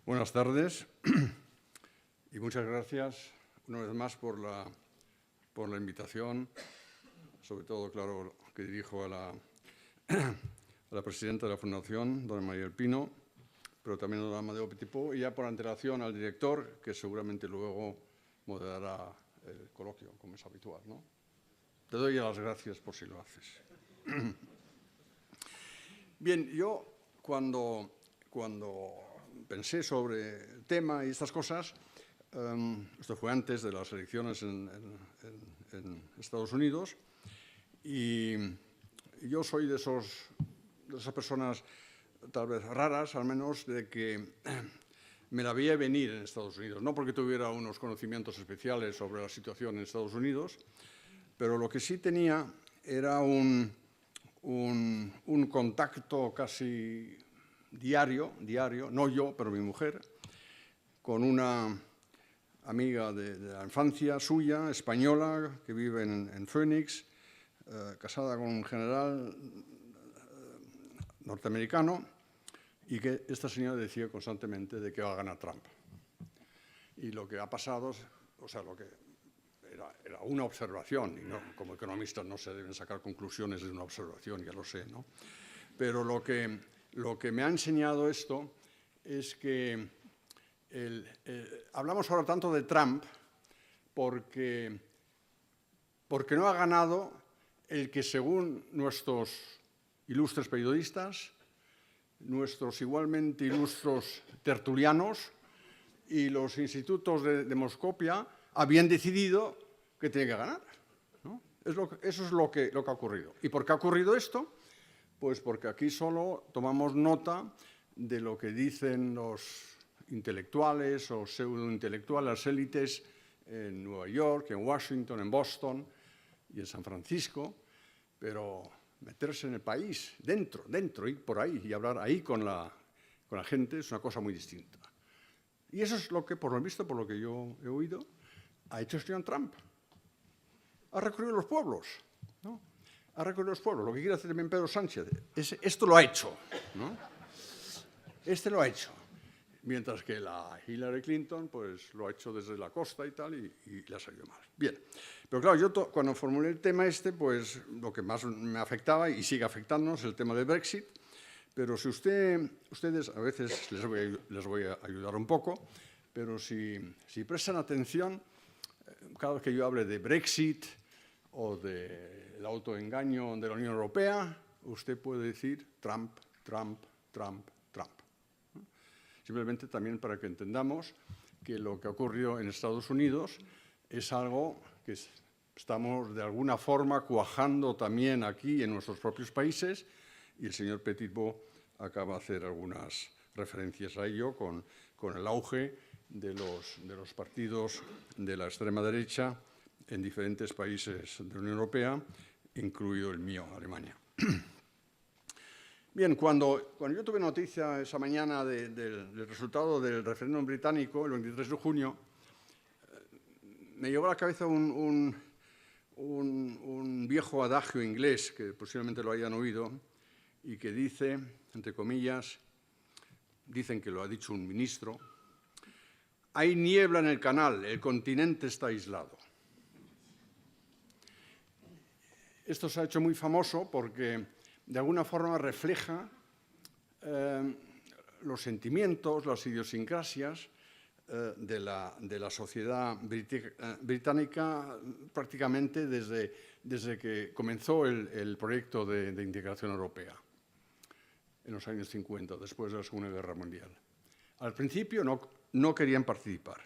Buenas tardes y muchas gracias una vez más por la invitación, sobre todo, claro, que dirijo a la presidenta de la Fundación, doña María del Pino, pero también a don Amadeo Petitpou, y ya por antelación al director, que seguramente luego moderará el coloquio, como es habitual, ¿no? Te doy ya las gracias por si lo haces. Bien, yo cuando pensé sobre el tema y estas cosas, esto fue antes de las elecciones en Estados Unidos, y yo soy de esas personas tal vez raras, al menos, de que me la veía venir en Estados Unidos, no porque tuviera unos conocimientos especiales sobre la situación en Estados Unidos, pero lo que sí tenía era un contacto casi diario, no yo, pero mi mujer, con una amiga de la infancia suya, española, que vive en Phoenix, casada con un general norteamericano, y que esta señora decía constantemente de que va a ganar Trump. Y lo que ha pasado, o sea, lo que era una observación, y no, como economistas no se deben sacar conclusiones de una observación, ya lo sé, ¿no? Pero lo que me ha enseñado esto es que hablamos ahora tanto de Trump porque no ha ganado el que, según nuestros ilustres periodistas, nuestros igualmente ilustres tertulianos y los institutos de demoscopia habían decidido que tiene que ganar, ¿no? Eso es lo que ha ocurrido. ¿Y por qué ha ocurrido esto? Pues porque aquí solo tomamos nota de lo que dicen los intelectuales o pseudointelectuales, las élites en Nueva York, en Washington, en Boston y en San Francisco, pero meterse en el país, dentro, ir por ahí y hablar ahí con la gente es una cosa muy distinta. Y eso es lo que, por lo visto, por lo que yo he oído, ha hecho el señor Trump. Ha recorrido los pueblos, ¿no? Ha recorrido los pueblos. Lo que quiere hacer también Pedro Sánchez, esto lo ha hecho, ¿no? Este lo ha hecho. Mientras que la Hillary Clinton, pues lo ha hecho desde la costa y tal, y le ha salido mal. Bien, pero claro, yo cuando formulé el tema pues lo que más me afectaba y sigue afectándonos es el tema del Brexit. Pero si ustedes, a veces les voy a ayudar un poco, pero si prestan atención, cada vez que yo hable de Brexit o del autoengaño de la Unión Europea, usted puede decir Trump, Trump, Trump, Trump. Simplemente también para que entendamos que lo que ha ocurrido en Estados Unidos es algo que estamos de alguna forma cuajando también aquí en nuestros propios países, y el señor Petitpou acaba de hacer algunas referencias a ello con el auge de los partidos de la extrema derecha en diferentes países de la Unión Europea, incluido el mío, Alemania. Bien, cuando yo tuve noticia esa mañana del resultado del referéndum británico, el 23 de junio, me llegó a la cabeza un viejo adagio inglés, que posiblemente lo hayan oído, y que dice, entre comillas, dicen que lo ha dicho un ministro: hay niebla en el canal, el continente está aislado. Esto se ha hecho muy famoso porque de alguna forma refleja los sentimientos, las idiosincrasias de la sociedad británica prácticamente desde que comenzó el proyecto de integración europea en los años 50, después de la Segunda Guerra Mundial. Al principio no querían participar.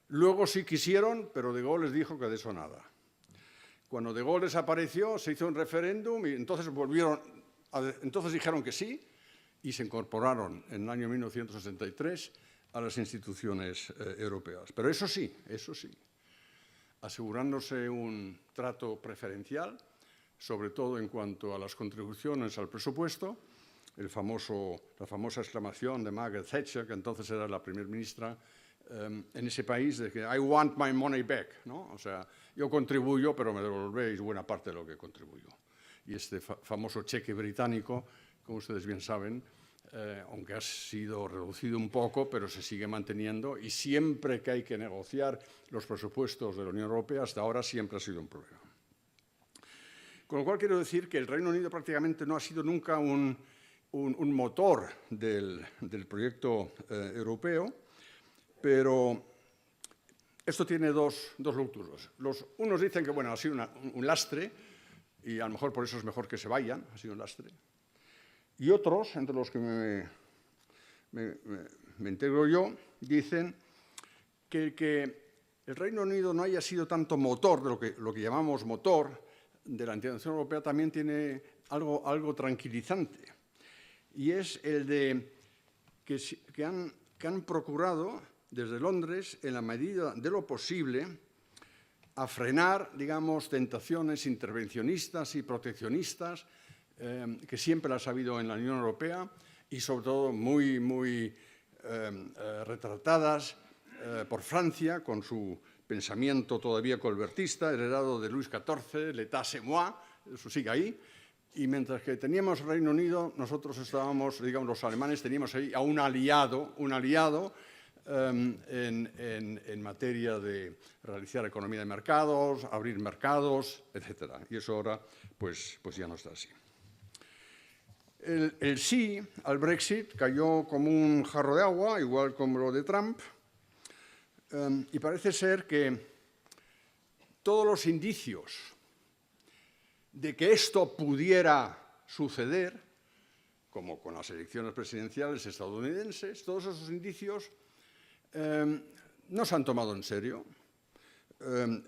Luego sí quisieron, pero De Gaulle les dijo que de eso nada. Cuando De Gaulle desapareció, se hizo un referéndum y entonces dijeron que sí y se incorporaron en el año 1963 a las instituciones europeas. Pero eso sí, asegurándose un trato preferencial, sobre todo en cuanto a las contribuciones al presupuesto. La famosa exclamación de Margaret Thatcher, que entonces era la primera ministra en ese país, de que I want my money back, ¿no? O sea, yo contribuyo, pero me devolvéis buena parte de lo que contribuyo. Y este famoso cheque británico, como ustedes bien saben, aunque ha sido reducido un poco, pero se sigue manteniendo, y siempre que hay que negociar los presupuestos de la Unión Europea, hasta ahora siempre ha sido un problema. Con lo cual quiero decir que el Reino Unido prácticamente no ha sido nunca un motor del proyecto europeo, pero esto tiene dos lecturas. Unos dicen que bueno, ha sido un lastre, y a lo mejor por eso es mejor que se vayan, ha sido un lastre. Y otros, entre los que me integro yo, dicen que el Reino Unido no haya sido tanto motor de lo que llamamos motor de la integración europea, también tiene algo tranquilizante. Y es el de que han procurado desde Londres, en la medida de lo posible, a frenar, digamos, tentaciones intervencionistas y proteccionistas que siempre las ha habido en la Unión Europea y, sobre todo, muy retratadas por Francia, con su pensamiento todavía colbertista, heredado de Luis XIV, l'état c'est moi, eso sigue ahí. Y mientras que teníamos Reino Unido, nosotros estábamos, digamos, los alemanes teníamos ahí a un aliado en materia de realizar economía de mercados, abrir mercados, etc. Y eso ahora pues ya no está así. El sí al Brexit cayó como un jarro de agua, igual como lo de Trump, y parece ser que todos los indicios de que esto pudiera suceder, como con las elecciones presidenciales estadounidenses, todos esos indicios no se han tomado en serio,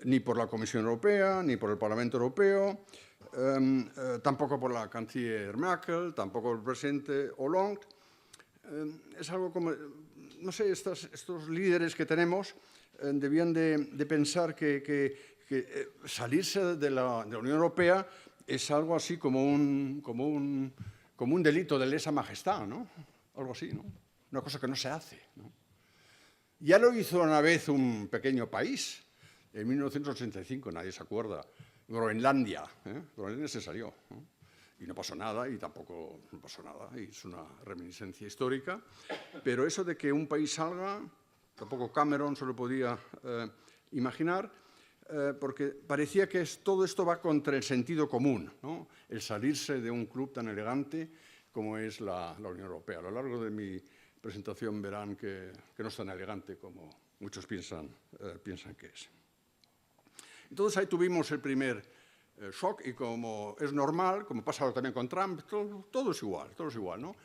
ni por la Comisión Europea, ni por el Parlamento Europeo, tampoco por la canciller Merkel, tampoco por el presidente Hollande. Es algo como, no sé, estos líderes que tenemos debían de pensar que salirse de la Unión Europea es algo así como un delito de lesa majestad, ¿no? Algo así, ¿no? Una cosa que no se hace, ¿no? Ya lo hizo una vez un pequeño país, en 1985, nadie se acuerda, Groenlandia. Groenlandia se salió, ¿no? Y no pasó nada, y tampoco no pasó nada, y es una reminiscencia histórica. Pero eso de que un país salga, tampoco Cameron se lo podía imaginar, porque parecía que todo esto va contra el sentido común, ¿no? El salirse de un club tan elegante como es la Unión Europea. A lo largo de mi presentación verán que no es tan elegante como muchos piensan que es. Entonces ahí tuvimos el primer shock, y como es normal, como pasa también con Trump, todo es igual, ¿no?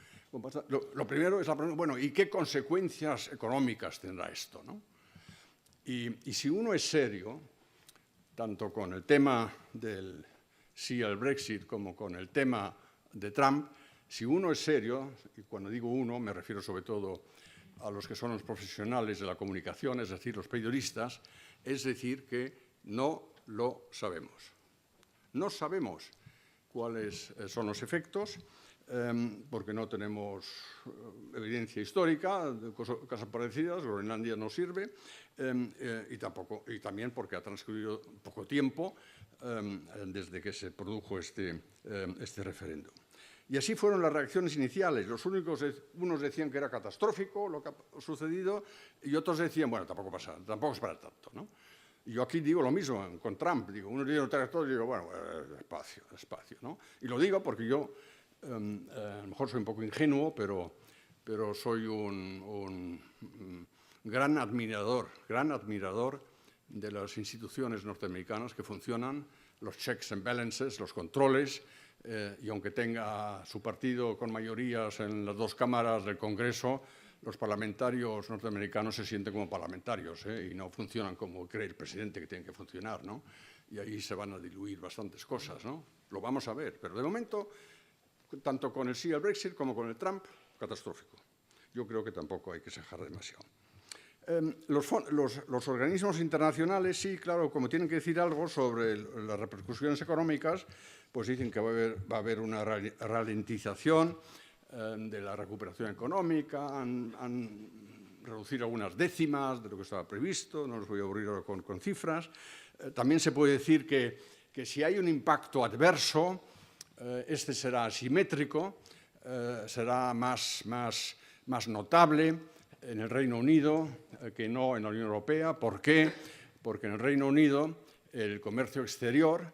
Lo primero es la pregunta, bueno, ¿y qué consecuencias económicas tendrá esto, ¿no? Y si uno es serio, tanto con el tema del sí al Brexit como con el tema de Trump, si uno es serio, y cuando digo uno me refiero sobre todo a los que son los profesionales de la comunicación, es decir, los periodistas, es decir, que no lo sabemos. No sabemos cuáles son los efectos, porque no tenemos evidencia histórica de cosas parecidas. Groenlandia no sirve, y también porque ha transcurrido poco tiempo desde que se produjo este referéndum. Y así fueron las reacciones iniciales. Unos decían que era catastrófico lo que ha sucedido, y otros decían, bueno, tampoco es para tanto, ¿no? Y yo aquí digo lo mismo con Trump. Digo, uno dice todo y digo, bueno, despacio, ¿no? Y lo digo porque yo a lo mejor soy un poco ingenuo, pero soy un gran admirador de las instituciones norteamericanas que funcionan, los checks and balances, los controles, y aunque tenga su partido con mayorías en las dos cámaras del Congreso, los parlamentarios norteamericanos se sienten como parlamentarios, y no funcionan como cree el presidente que tienen que funcionar, ¿no? Y ahí se van a diluir bastantes cosas, ¿no? Lo vamos a ver, pero de momento, tanto con el sí al Brexit como con el Trump, catastrófico. Yo creo que tampoco hay que exagerar demasiado. Los organismos internacionales, sí, claro, como tienen que decir algo sobre las repercusiones económicas, pues dicen que va a haber una ralentización de la recuperación económica, han reducido algunas décimas de lo que estaba previsto, no los voy a aburrir ahora con cifras. También se puede decir que si hay un impacto adverso, este será asimétrico, será más notable en el Reino Unido que no en la Unión Europea. ¿Por qué? Porque en el Reino Unido el comercio exterior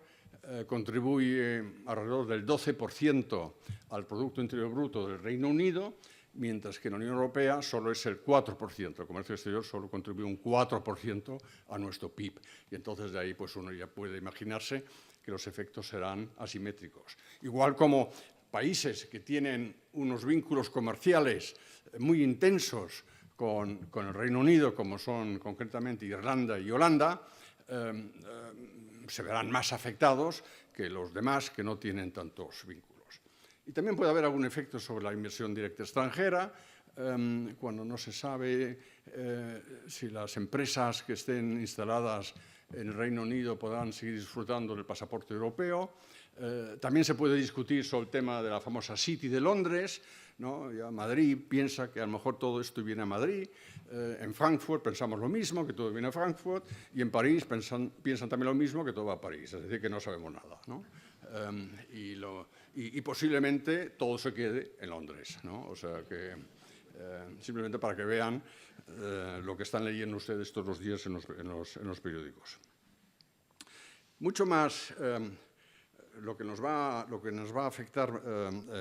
contribuye alrededor del 12% al Producto Interior Bruto del Reino Unido, mientras que en la Unión Europea solo es el 4%. El comercio exterior solo contribuye un 4% a nuestro PIB. Y entonces de ahí pues uno ya puede imaginarse que los efectos serán asimétricos. Igual como países que tienen unos vínculos comerciales muy intensos con el Reino Unido, como son concretamente Irlanda y Holanda, se verán más afectados que los demás que no tienen tantos vínculos. Y también puede haber algún efecto sobre la inversión directa extranjera, cuando no se sabe si las empresas que estén instaladas en el Reino Unido podrán seguir disfrutando del pasaporte europeo. También se puede discutir sobre el tema de la famosa City de Londres, ¿no? Ya Madrid piensa que a lo mejor todo esto viene a Madrid, en Frankfurt pensamos lo mismo, que todo viene a Frankfurt, y en París piensan también lo mismo, que todo va a París, es decir, que no sabemos nada, ¿no? Y posiblemente todo se quede en Londres, ¿no? O sea que simplemente para que vean lo que están leyendo ustedes todos los días en los periódicos. Mucho más, lo que nos va a afectar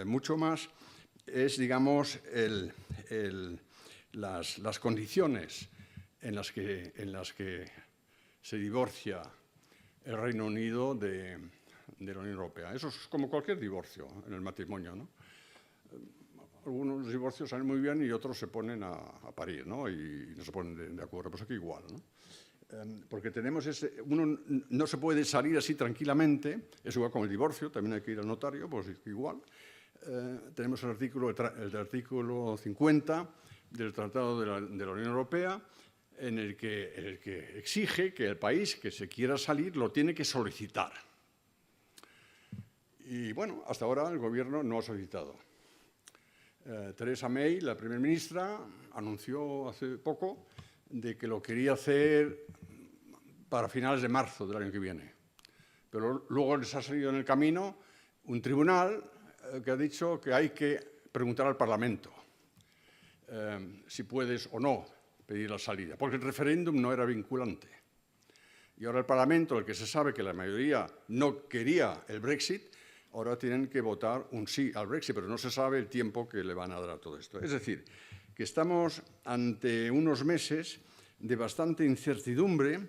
mucho más es, digamos, las condiciones en las que se divorcia el Reino Unido de la Unión Europea. Eso es como cualquier divorcio en el matrimonio, ¿no? Algunos divorcios salen muy bien y otros se ponen a parir, ¿no? Y no se ponen de acuerdo. Pues aquí igual, ¿no? Porque tenemos uno no se puede salir así tranquilamente, es igual con el divorcio, también hay que ir al notario, pues igual. Tenemos el artículo 50 del Tratado de la Unión Europea, en el que exige que el país que se quiera salir lo tiene que solicitar. Y bueno, hasta ahora el Gobierno no ha solicitado. Theresa May, la primera ministra, anunció hace poco de que lo quería hacer para finales de marzo del año que viene. Pero luego les ha salido en el camino un tribunal que ha dicho que hay que preguntar al Parlamento si puedes o no pedir la salida, porque el referéndum no era vinculante. Y ahora el Parlamento, el que se sabe que la mayoría no quería el Brexit, ahora tienen que votar un sí al Brexit, pero no se sabe el tiempo que le van a dar a todo esto. Es decir, que estamos ante unos meses de bastante incertidumbre,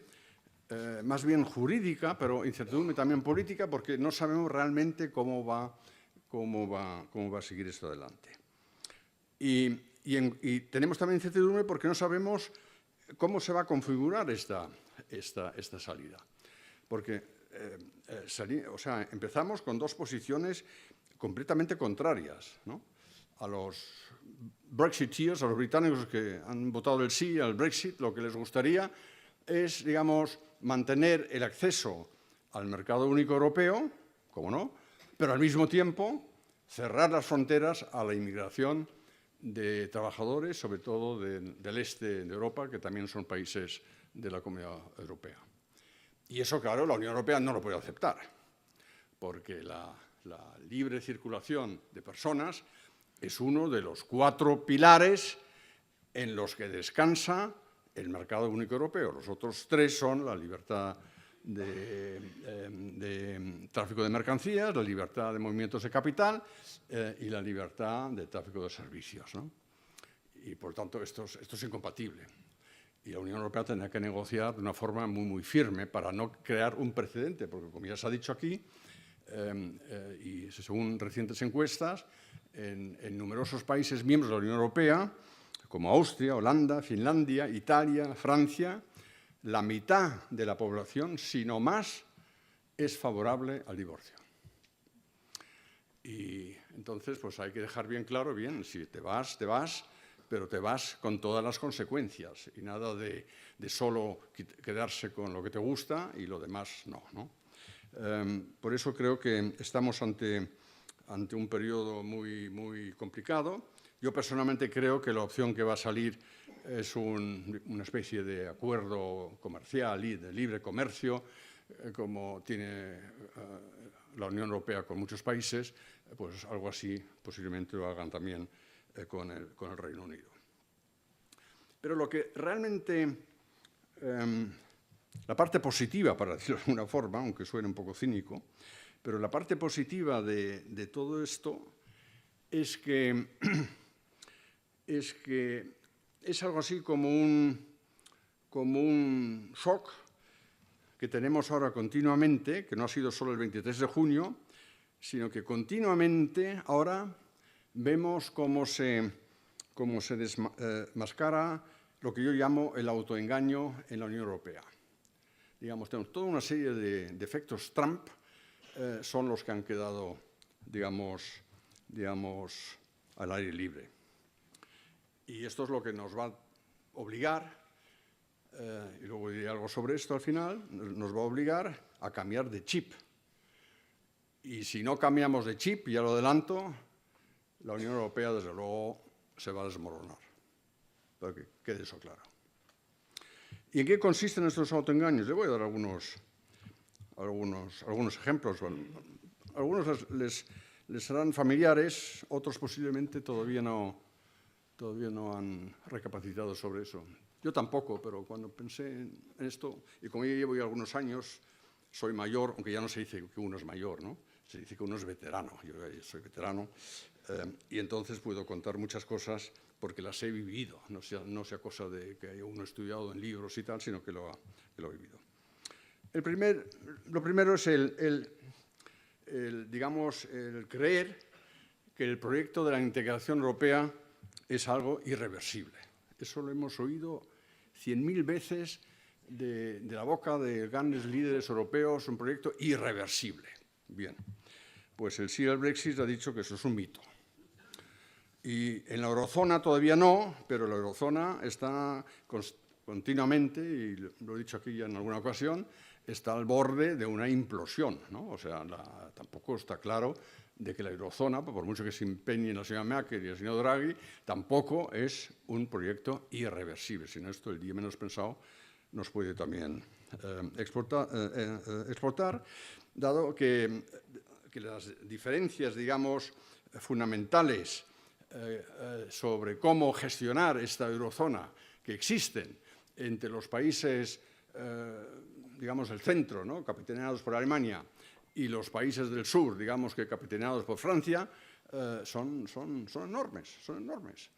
más bien jurídica, pero incertidumbre también política, porque no sabemos realmente cómo va a seguir esto adelante. Y tenemos también incertidumbre porque no sabemos cómo se va a configurar esta salida. Porque empezamos con dos posiciones completamente contrarias, ¿no? A los Brexiteers, a los británicos que han votado el sí al Brexit, lo que les gustaría es, digamos, mantener el acceso al mercado único europeo, como no, pero al mismo tiempo cerrar las fronteras a la inmigración de trabajadores, sobre todo del este de Europa, que también son países de la Comunidad Europea. Y eso, claro, la Unión Europea no lo puede aceptar, porque la libre circulación de personas es uno de los 4 pilares en los que descansa el mercado único europeo. Los otros 3 son la libertad de tráfico de mercancías, la libertad de movimientos de capital y la libertad de tráfico de servicios, ¿no? Y, por tanto, esto es incompatible. Y la Unión Europea tendrá que negociar de una forma muy firme para no crear un precedente, porque, como ya se ha dicho aquí, y según recientes encuestas, en numerosos países miembros de la Unión Europea, como Austria, Holanda, Finlandia, Italia, Francia, la mitad de la población, si no más, es favorable al divorcio. Y entonces, pues hay que dejar bien claro, si te vas, pero te vas con todas las consecuencias y nada de solo quedarse con lo que te gusta y lo demás no, ¿no? Por eso creo que estamos ante un periodo muy complicado. Yo personalmente creo que la opción que va a salir es una especie de acuerdo comercial y de libre comercio como tiene la Unión Europea con muchos países, pues algo así posiblemente lo hagan también con el Reino Unido. Pero lo que realmente, la parte positiva, para decirlo de alguna forma, aunque suene un poco cínico, pero la parte positiva de todo esto es que es algo así como un shock que tenemos ahora continuamente, que no ha sido solo el 23 de junio, sino que continuamente ahora vemos cómo se desmascara lo que yo llamo el autoengaño en la Unión Europea. Digamos, tenemos toda una serie de efectos Trump, son los que han quedado, digamos, al aire libre. Y esto es lo que nos va a obligar, y luego diré algo sobre esto al final, nos va a obligar a cambiar de chip. Y si no cambiamos de chip, ya lo adelanto, la Unión Europea, desde luego, se va a desmoronar. Para que quede eso claro. ¿Y en qué consisten estos autoengaños? Le voy a dar algunos ejemplos. Algunos les serán familiares, otros posiblemente todavía no han recapacitado sobre eso. Yo tampoco, pero cuando pensé en esto, y como yo llevo ya algunos años, soy mayor, aunque ya no se dice que uno es mayor, ¿no? Se dice que uno es veterano. Yo soy veterano, y entonces puedo contar muchas cosas porque las he vivido, no sea cosa de que haya uno estudiado en libros y tal, sino que lo ha vivido. Lo primero es digamos, el creer que el proyecto de la integración europea es algo irreversible. Eso lo hemos oído 100.000 veces de la boca de grandes líderes europeos, un proyecto irreversible. Bien, pues el sí al Brexit ha dicho que eso es un mito. Y en la eurozona todavía no, pero la eurozona está continuamente, y lo he dicho aquí ya en alguna ocasión, está al borde de una implosión, ¿no? O sea, tampoco está claro de que la eurozona, por mucho que se empeñe la señora Merkel y el señor Draghi, tampoco es un proyecto irreversible, sino esto el día menos pensado nos puede también exportar, dado que las diferencias, digamos, fundamentales sobre cómo gestionar esta eurozona que existen entre los países, digamos, del centro, ¿no?, capitaneados por Alemania, y los países del sur, digamos, que capitaneados por Francia, son enormes,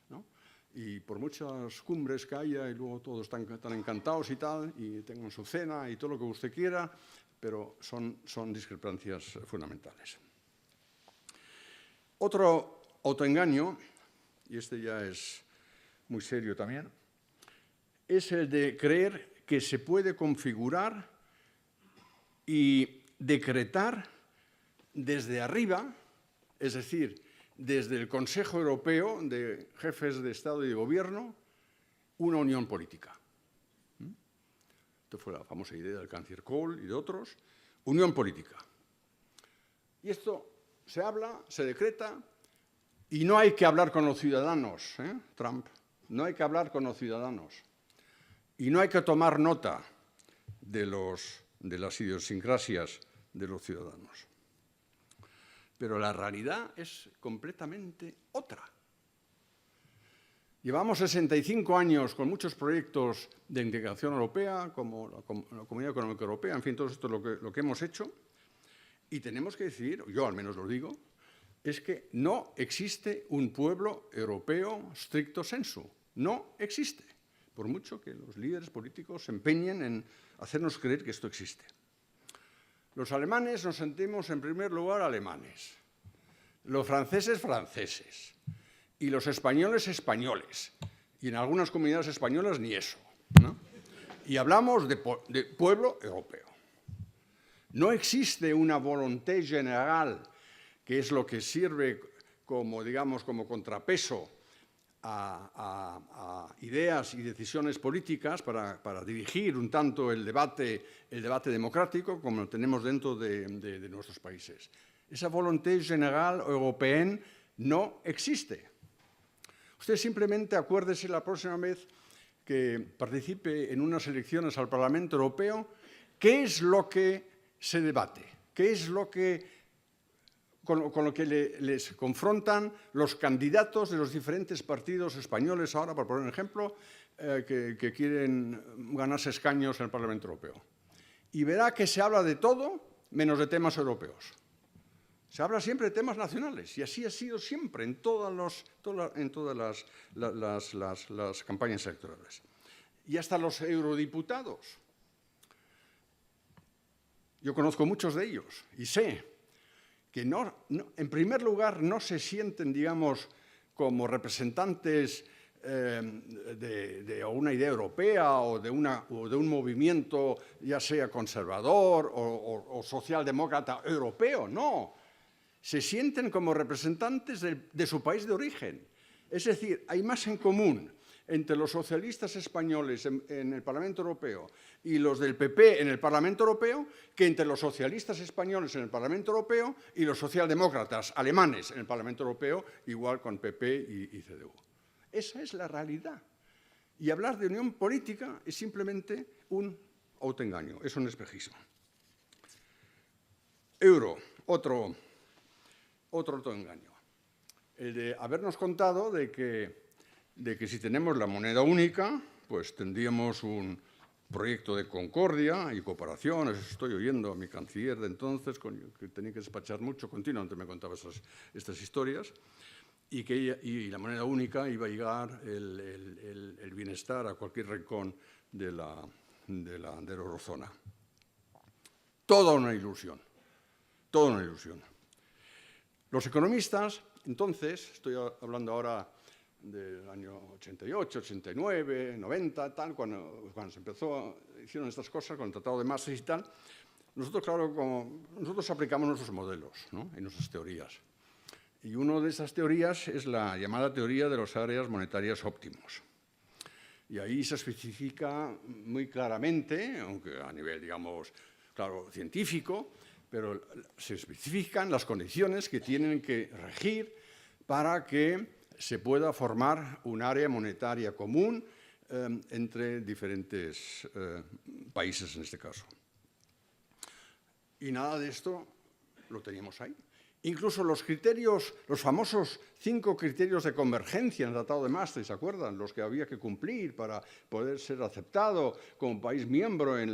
¿no? Y por muchas cumbres que haya, y luego todos están tan encantados y tal, y tengan su cena y todo lo que usted quiera, pero son discrepancias fundamentales. Otro autoengaño, y este ya es muy serio también, es el de creer que se puede configurar y decretar desde arriba, es decir, desde el Consejo Europeo de Jefes de Estado y de Gobierno, una unión política. Esto fue la famosa idea del canciller Kohl y de otros, unión política. Y esto se habla, se decreta, y no hay que hablar con los ciudadanos, Trump, no hay que hablar con los ciudadanos. Y no hay que tomar nota de las idiosincrasias de los ciudadanos. Pero la realidad es completamente otra. Llevamos 65 años con muchos proyectos de integración europea, como la Comunidad Económica Europea, en fin, todo esto es lo que hemos hecho, y tenemos que decir, yo al menos lo digo, es que no existe un pueblo europeo stricto sensu. No existe, por mucho que los líderes políticos se empeñen en hacernos creer que esto existe. Los alemanes nos sentimos, en primer lugar, alemanes. Los franceses, franceses. Y los españoles, españoles. Y en algunas comunidades españolas ni eso, ¿no? Y hablamos de pueblo europeo. No existe una volonté general, que es lo que sirve como, digamos, como contrapeso a ideas y decisiones políticas para dirigir un tanto el debate democrático como lo tenemos dentro de nuestros países. Esa volonté general européenne no existe. Usted simplemente acuérdese la próxima vez que participe en unas elecciones al Parlamento Europeo ¿Qué es lo que se debate? ¿Qué es lo que, con lo que les confrontan los candidatos de los diferentes partidos españoles ahora, por poner un ejemplo, que quieren ganarse escaños en el Parlamento Europeo? Y verá que se habla de todo menos de temas europeos. Se habla siempre de temas nacionales, y así ha sido siempre en todas las campañas electorales. Y hasta los eurodiputados. Yo conozco muchos de ellos y sé que en primer lugar no se sienten, digamos, como representantes de una idea europea o de un movimiento, ya sea conservador o socialdemócrata europeo, no. Se sienten como representantes de su país de origen. Es decir, hay más en común entre los socialistas españoles en el Parlamento Europeo y los del PP en el Parlamento Europeo que entre los socialistas españoles en el Parlamento Europeo y los socialdemócratas alemanes en el Parlamento Europeo, igual con PP y CDU. Esa es la realidad. Y hablar de unión política es simplemente un autoengaño, es un espejismo. Euro, otro autoengaño. El de habernos contado de que si tenemos la moneda única, pues tendríamos un proyecto de concordia y cooperación. Estoy oyendo a mi canciller de entonces, que tenía que despachar mucho, continuamente me contaba estas historias, y la moneda única iba a llegar el bienestar a cualquier rincón de la eurozona. Toda una ilusión, toda una ilusión. Los economistas, entonces, estoy hablando ahora del año 88, 89, 90, tal, cuando se hicieron estas cosas con el Tratado de Maastricht y tal, nosotros, claro, nosotros aplicamos nuestros modelos, ¿no? Y nuestras teorías. Y una de esas teorías es la llamada teoría de los áreas monetarias óptimos. Y ahí se especifica muy claramente, aunque a nivel, digamos, claro, científico, pero se especifican las condiciones que tienen que regir para que se pueda formar un área monetaria común entre diferentes países, en este caso. Y nada de esto lo teníamos ahí. Incluso los criterios, los famosos 5 criterios de convergencia en el Tratado de Maastricht, ¿se acuerdan? Los que había que cumplir para poder ser aceptado como país miembro en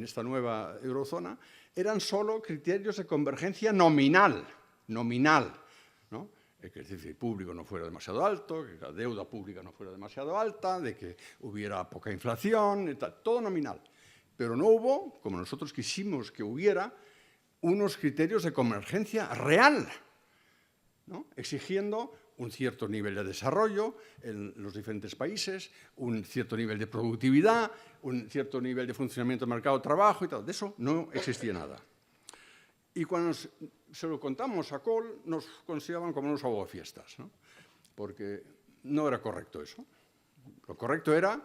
esta nueva eurozona, eran solo criterios de convergencia nominal, ¿no? Que el déficit público no fuera demasiado alto, que la deuda pública no fuera demasiado alta, de que hubiera poca inflación, todo nominal. Pero no hubo, como nosotros quisimos que hubiera, unos criterios de convergencia real, ¿no? Exigiendo un cierto nivel de desarrollo en los diferentes países, un cierto nivel de productividad, un cierto nivel de funcionamiento del mercado de trabajo y tal. De eso no existía nada. Y cuando se lo contamos a Kohl, nos consideraban como unos aguafiestas, ¿no? Porque no era correcto eso. Lo correcto era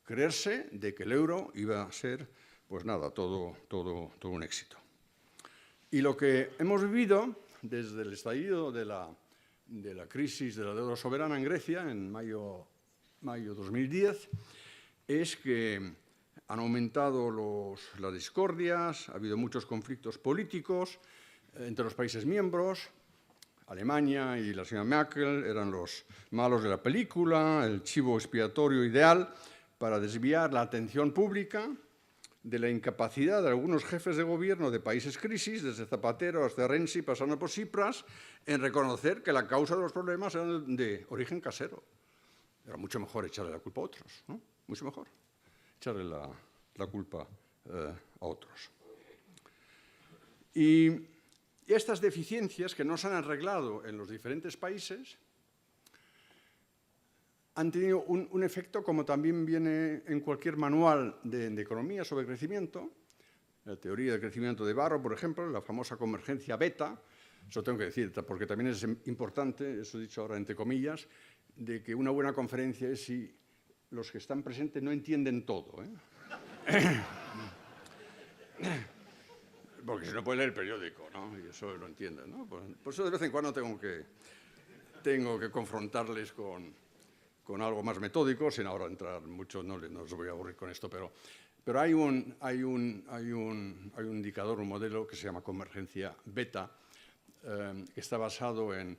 creerse de que el euro iba a ser, pues nada, todo un éxito. Y lo que hemos vivido desde el estallido de la crisis de la deuda soberana en Grecia, en mayo 2010, es que han aumentado las discordias, ha habido muchos conflictos políticos entre los países miembros. Alemania y la señora Merkel eran los malos de la película, el chivo expiatorio ideal para desviar la atención pública de la incapacidad de algunos jefes de gobierno de países crisis, desde Zapatero hasta Renzi, pasando por Tsipras, en reconocer que la causa de los problemas era de origen casero. Era mucho mejor echarle la culpa a otros, ¿no? Mucho mejor echarle la culpa a otros. Y estas deficiencias que no se han arreglado en los diferentes países han tenido un efecto, como también viene en cualquier manual de economía sobre crecimiento, la teoría del crecimiento de Barro, por ejemplo, la famosa convergencia beta. Eso tengo que decir, porque también es importante, eso he dicho ahora entre comillas, de que una buena conferencia es si los que están presentes no entienden todo, ¿eh? Porque si no pueden leer el periódico, ¿no? Y eso lo entienden, ¿no? Por eso de vez en cuando tengo que confrontarles con algo más metódico, sin ahora entrar mucho, no os voy a aburrir con esto, pero Pero hay un indicador, un modelo que se llama convergencia beta, que está basado en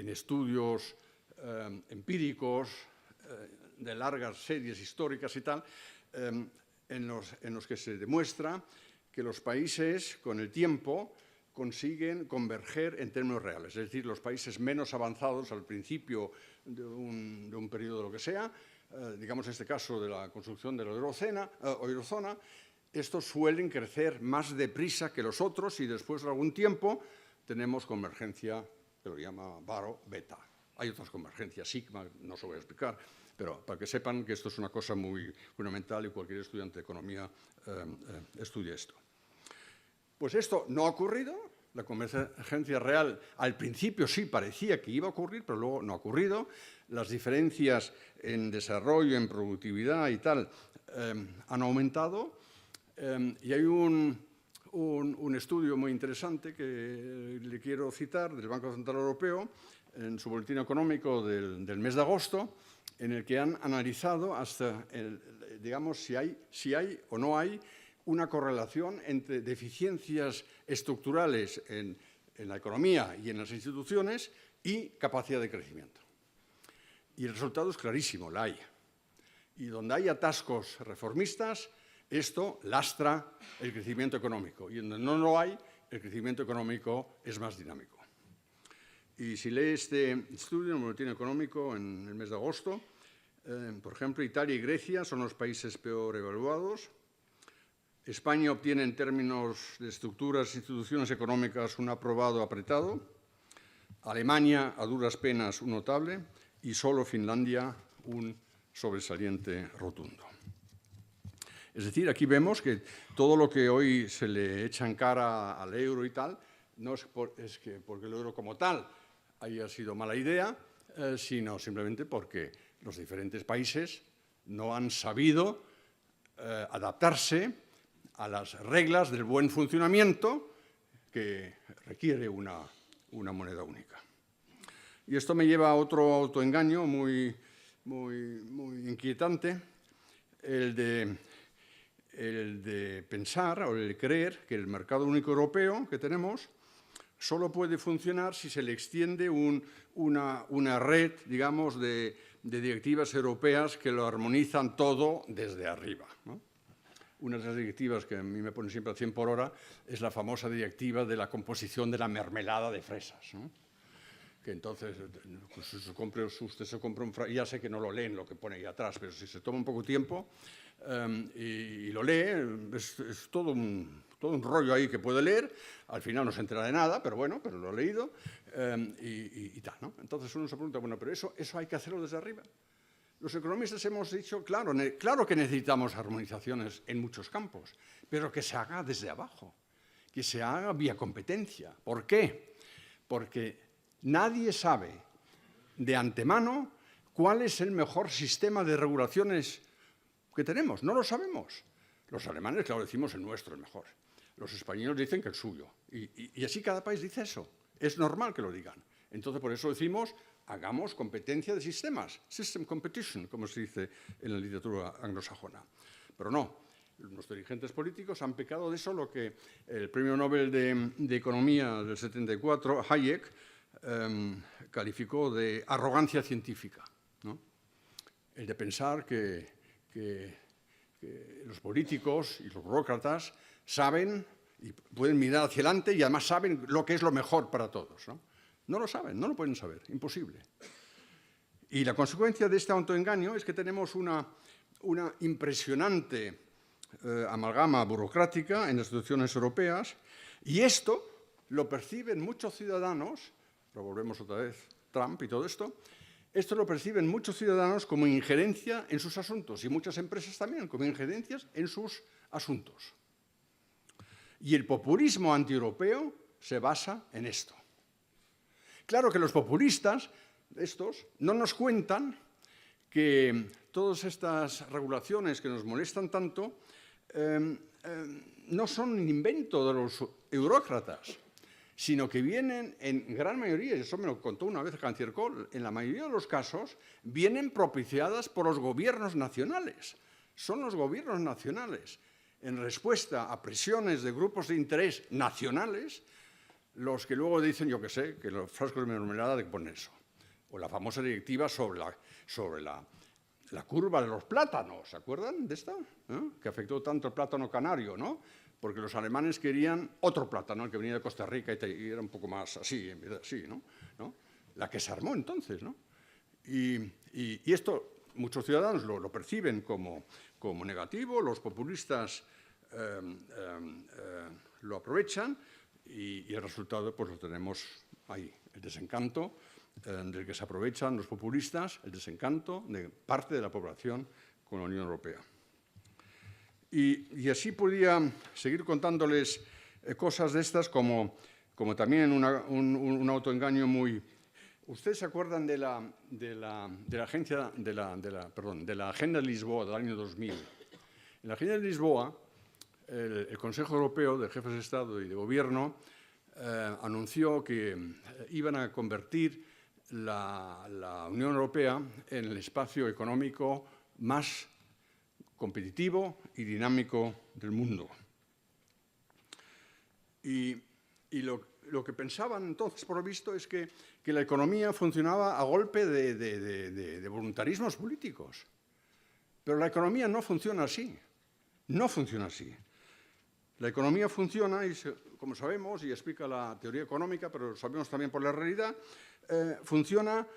estudios empíricos de largas series históricas y tal, en los que se demuestra que los países, con el tiempo, consiguen converger en términos reales. Es decir, los países menos avanzados al principio de un periodo de lo que sea, digamos en este caso de la construcción de la eurozona, estos suelen crecer más deprisa que los otros y después de algún tiempo tenemos convergencia que lo llama baro-beta. Hay otras convergencias, sigma, no se voy a explicar, pero para que sepan que esto es una cosa muy fundamental y cualquier estudiante de economía estudia esto. Pues esto no ha ocurrido, la convergencia real al principio sí parecía que iba a ocurrir, pero luego no ha ocurrido. Las diferencias en desarrollo, en productividad y tal han aumentado y hay un estudio muy interesante que le quiero citar del Banco Central Europeo en su boletín económico del mes de agosto, en el que han analizado hasta, digamos, si hay o no hay una correlación entre deficiencias estructurales en la economía y en las instituciones y capacidad de crecimiento. Y el resultado es clarísimo, la hay. Y donde hay atascos reformistas, esto lastra el crecimiento económico. Y donde no lo hay, el crecimiento económico es más dinámico. Y si lee este estudio en el boletín económico en el mes de agosto, por ejemplo, Italia y Grecia son los países peor evaluados. España obtiene en términos de estructuras e instituciones económicas un aprobado apretado. Alemania, a duras penas, un notable. Y solo Finlandia, un sobresaliente rotundo. Es decir, aquí vemos que todo lo que hoy se le echa en cara al euro y tal, no es que porque el euro como tal haya sido mala idea, sino simplemente porque los diferentes países no han sabido adaptarse a las reglas del buen funcionamiento que requiere una moneda única. Y esto me lleva a otro autoengaño muy inquietante, el de pensar o el de creer que el mercado único europeo que tenemos solo puede funcionar si se le extiende una red, digamos, de directivas europeas que lo armonizan todo desde arriba, ¿no? Una de las directivas que a mí me ponen siempre a 100 por hora es la famosa directiva de la composición de la mermelada de fresas, ¿no? Que entonces, pues usted se compra un ya sé que no lo leen lo que pone ahí atrás, pero si se toma un poco de tiempo y lo lee, es todo un rollo ahí que puede leer, al final no se entera de nada, pero bueno, pero lo ha leído y tal, ¿no? Entonces uno se pregunta, bueno, pero eso hay que hacerlo desde arriba. Los economistas hemos dicho, claro que necesitamos armonizaciones en muchos campos, pero que se haga desde abajo, que se haga vía competencia. ¿Por qué? Porque nadie sabe de antemano cuál es el mejor sistema de regulaciones que tenemos. No lo sabemos. Los alemanes, claro, decimos el nuestro, el mejor. Los españoles dicen que el suyo. Y así cada país dice eso. Es normal que lo digan. Entonces, por eso decimos, hagamos competencia de sistemas. System competition, como se dice en la literatura anglosajona. Pero no. Los dirigentes políticos han pecado de eso lo que el premio Nobel de Economía del 74, Hayek, calificó de arrogancia científica, ¿no? El de pensar que los políticos y los burócratas saben y pueden mirar hacia adelante y además saben lo que es lo mejor para todos, ¿no? No lo saben, no lo pueden saber, imposible. Y la consecuencia de este autoengaño es que tenemos una impresionante amalgama burocrática en las instituciones europeas y esto lo perciben muchos ciudadanos. Pero volvemos otra vez, Trump y todo esto lo perciben muchos ciudadanos como injerencia en sus asuntos y muchas empresas también como injerencias en sus asuntos. Y el populismo antieuropeo se basa en esto. Claro que los populistas, estos, no nos cuentan que todas estas regulaciones que nos molestan tanto no son un invento de los eurócratas, sino que vienen en gran mayoría, y eso me lo contó una vez Cancier Kohl, en la mayoría de los casos vienen propiciadas por los gobiernos nacionales. Son los gobiernos nacionales, en respuesta a presiones de grupos de interés nacionales, los que luego dicen, yo qué sé, que los frascos de mermelada de que ponen eso. O la famosa directiva sobre la curva de los plátanos, ¿se acuerdan de esta? Que afectó tanto el plátano canario, ¿no? Porque los alemanes querían otro plátano, el que venía de Costa Rica y era un poco más así, en vez de así, ¿no? La que se armó entonces, ¿no? Y esto muchos ciudadanos lo perciben como negativo, los populistas lo aprovechan y el resultado pues lo tenemos ahí, el desencanto del que se aprovechan los populistas, el desencanto de parte de la población con la Unión Europea. Y así podría seguir contándoles cosas de estas como también un autoengaño muy... ¿Ustedes se acuerdan de la Agenda de Lisboa del año 2000? En la Agenda de Lisboa, el Consejo Europeo de Jefes de Estado y de Gobierno anunció que iban a convertir la Unión Europea en el espacio económico más competitivo y dinámico del mundo. Y lo que pensaban entonces, por lo visto, es que la economía funcionaba a golpe de voluntarismos políticos. Pero la economía no funciona así. No funciona así. La economía funciona, como sabemos, y explica la teoría económica, pero lo sabemos también por la realidad, funciona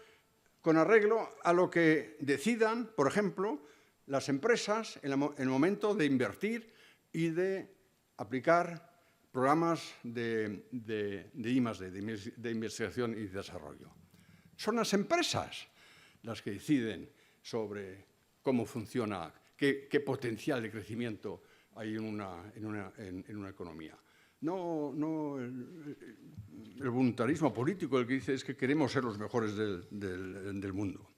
con arreglo a lo que decidan, por ejemplo, las empresas en el momento de invertir y de aplicar programas de I+D, de investigación y desarrollo. Son las empresas las que deciden sobre cómo funciona, qué potencial de crecimiento hay en una economía. No el voluntarismo político, el que dice es que queremos ser los mejores del mundo.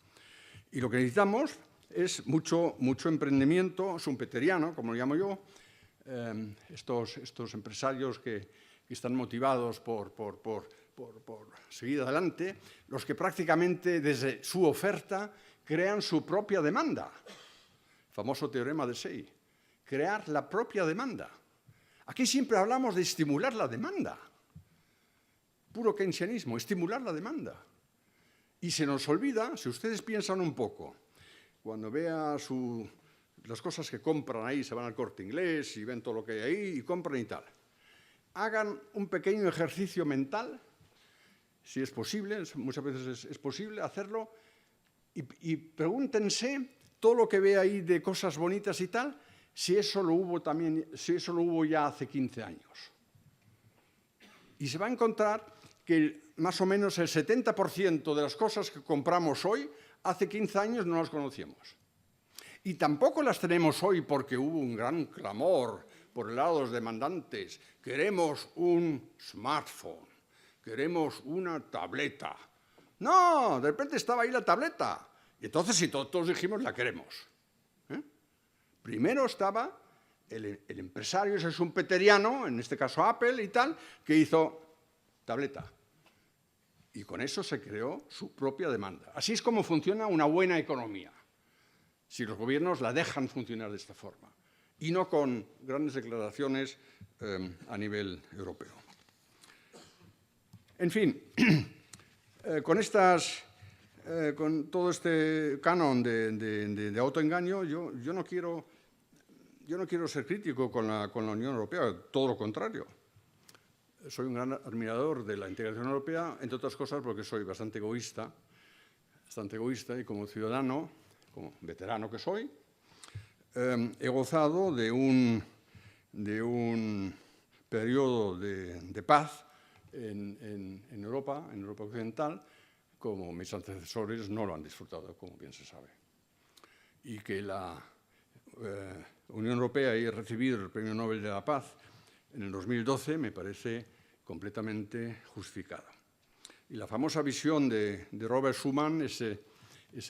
Y lo que necesitamos es mucho emprendimiento schumpeteriano, como lo llamo yo, estos empresarios que están motivados por seguir adelante, los que prácticamente desde su oferta crean su propia demanda. Famoso teorema de Say. Crear la propia demanda. Aquí siempre hablamos de estimular la demanda. Puro keynesianismo, estimular la demanda. Y se nos olvida, si ustedes piensan un poco, cuando vean las cosas que compran ahí, se van al Corte Inglés y ven todo lo que hay ahí y compran y tal. Hagan un pequeño ejercicio mental, si es posible, muchas veces es posible hacerlo, y pregúntense todo lo que ve ahí de cosas bonitas y tal, si eso lo hubo ya hace 15 años. Y se va a encontrar que más o menos el 70% de las cosas que compramos hoy, hace 15 años no las conocíamos. Y tampoco las tenemos hoy porque hubo un gran clamor por el lado de los demandantes. Queremos un smartphone, queremos una tableta. No, de repente estaba ahí la tableta. Y entonces sí, todos dijimos la queremos. Primero estaba el empresario, ese schumpeteriano, en este caso Apple y tal, que hizo tableta. Y con eso se creó su propia demanda. Así es como funciona una buena economía, si los gobiernos la dejan funcionar de esta forma, y no con grandes declaraciones a nivel europeo. En fin, con todo este canon de autoengaño, yo no quiero ser crítico con la Unión Europea, todo lo contrario. Soy un gran admirador de la integración europea, entre otras cosas porque soy bastante egoísta y como ciudadano, como veterano que soy, he gozado de un periodo de paz en Europa Occidental, como mis antecesores no lo han disfrutado, como bien se sabe. Y que la Unión Europea haya recibido el Premio Nobel de la Paz en el 2012 me parece completamente justificada. Y la famosa visión de Robert Schuman, ese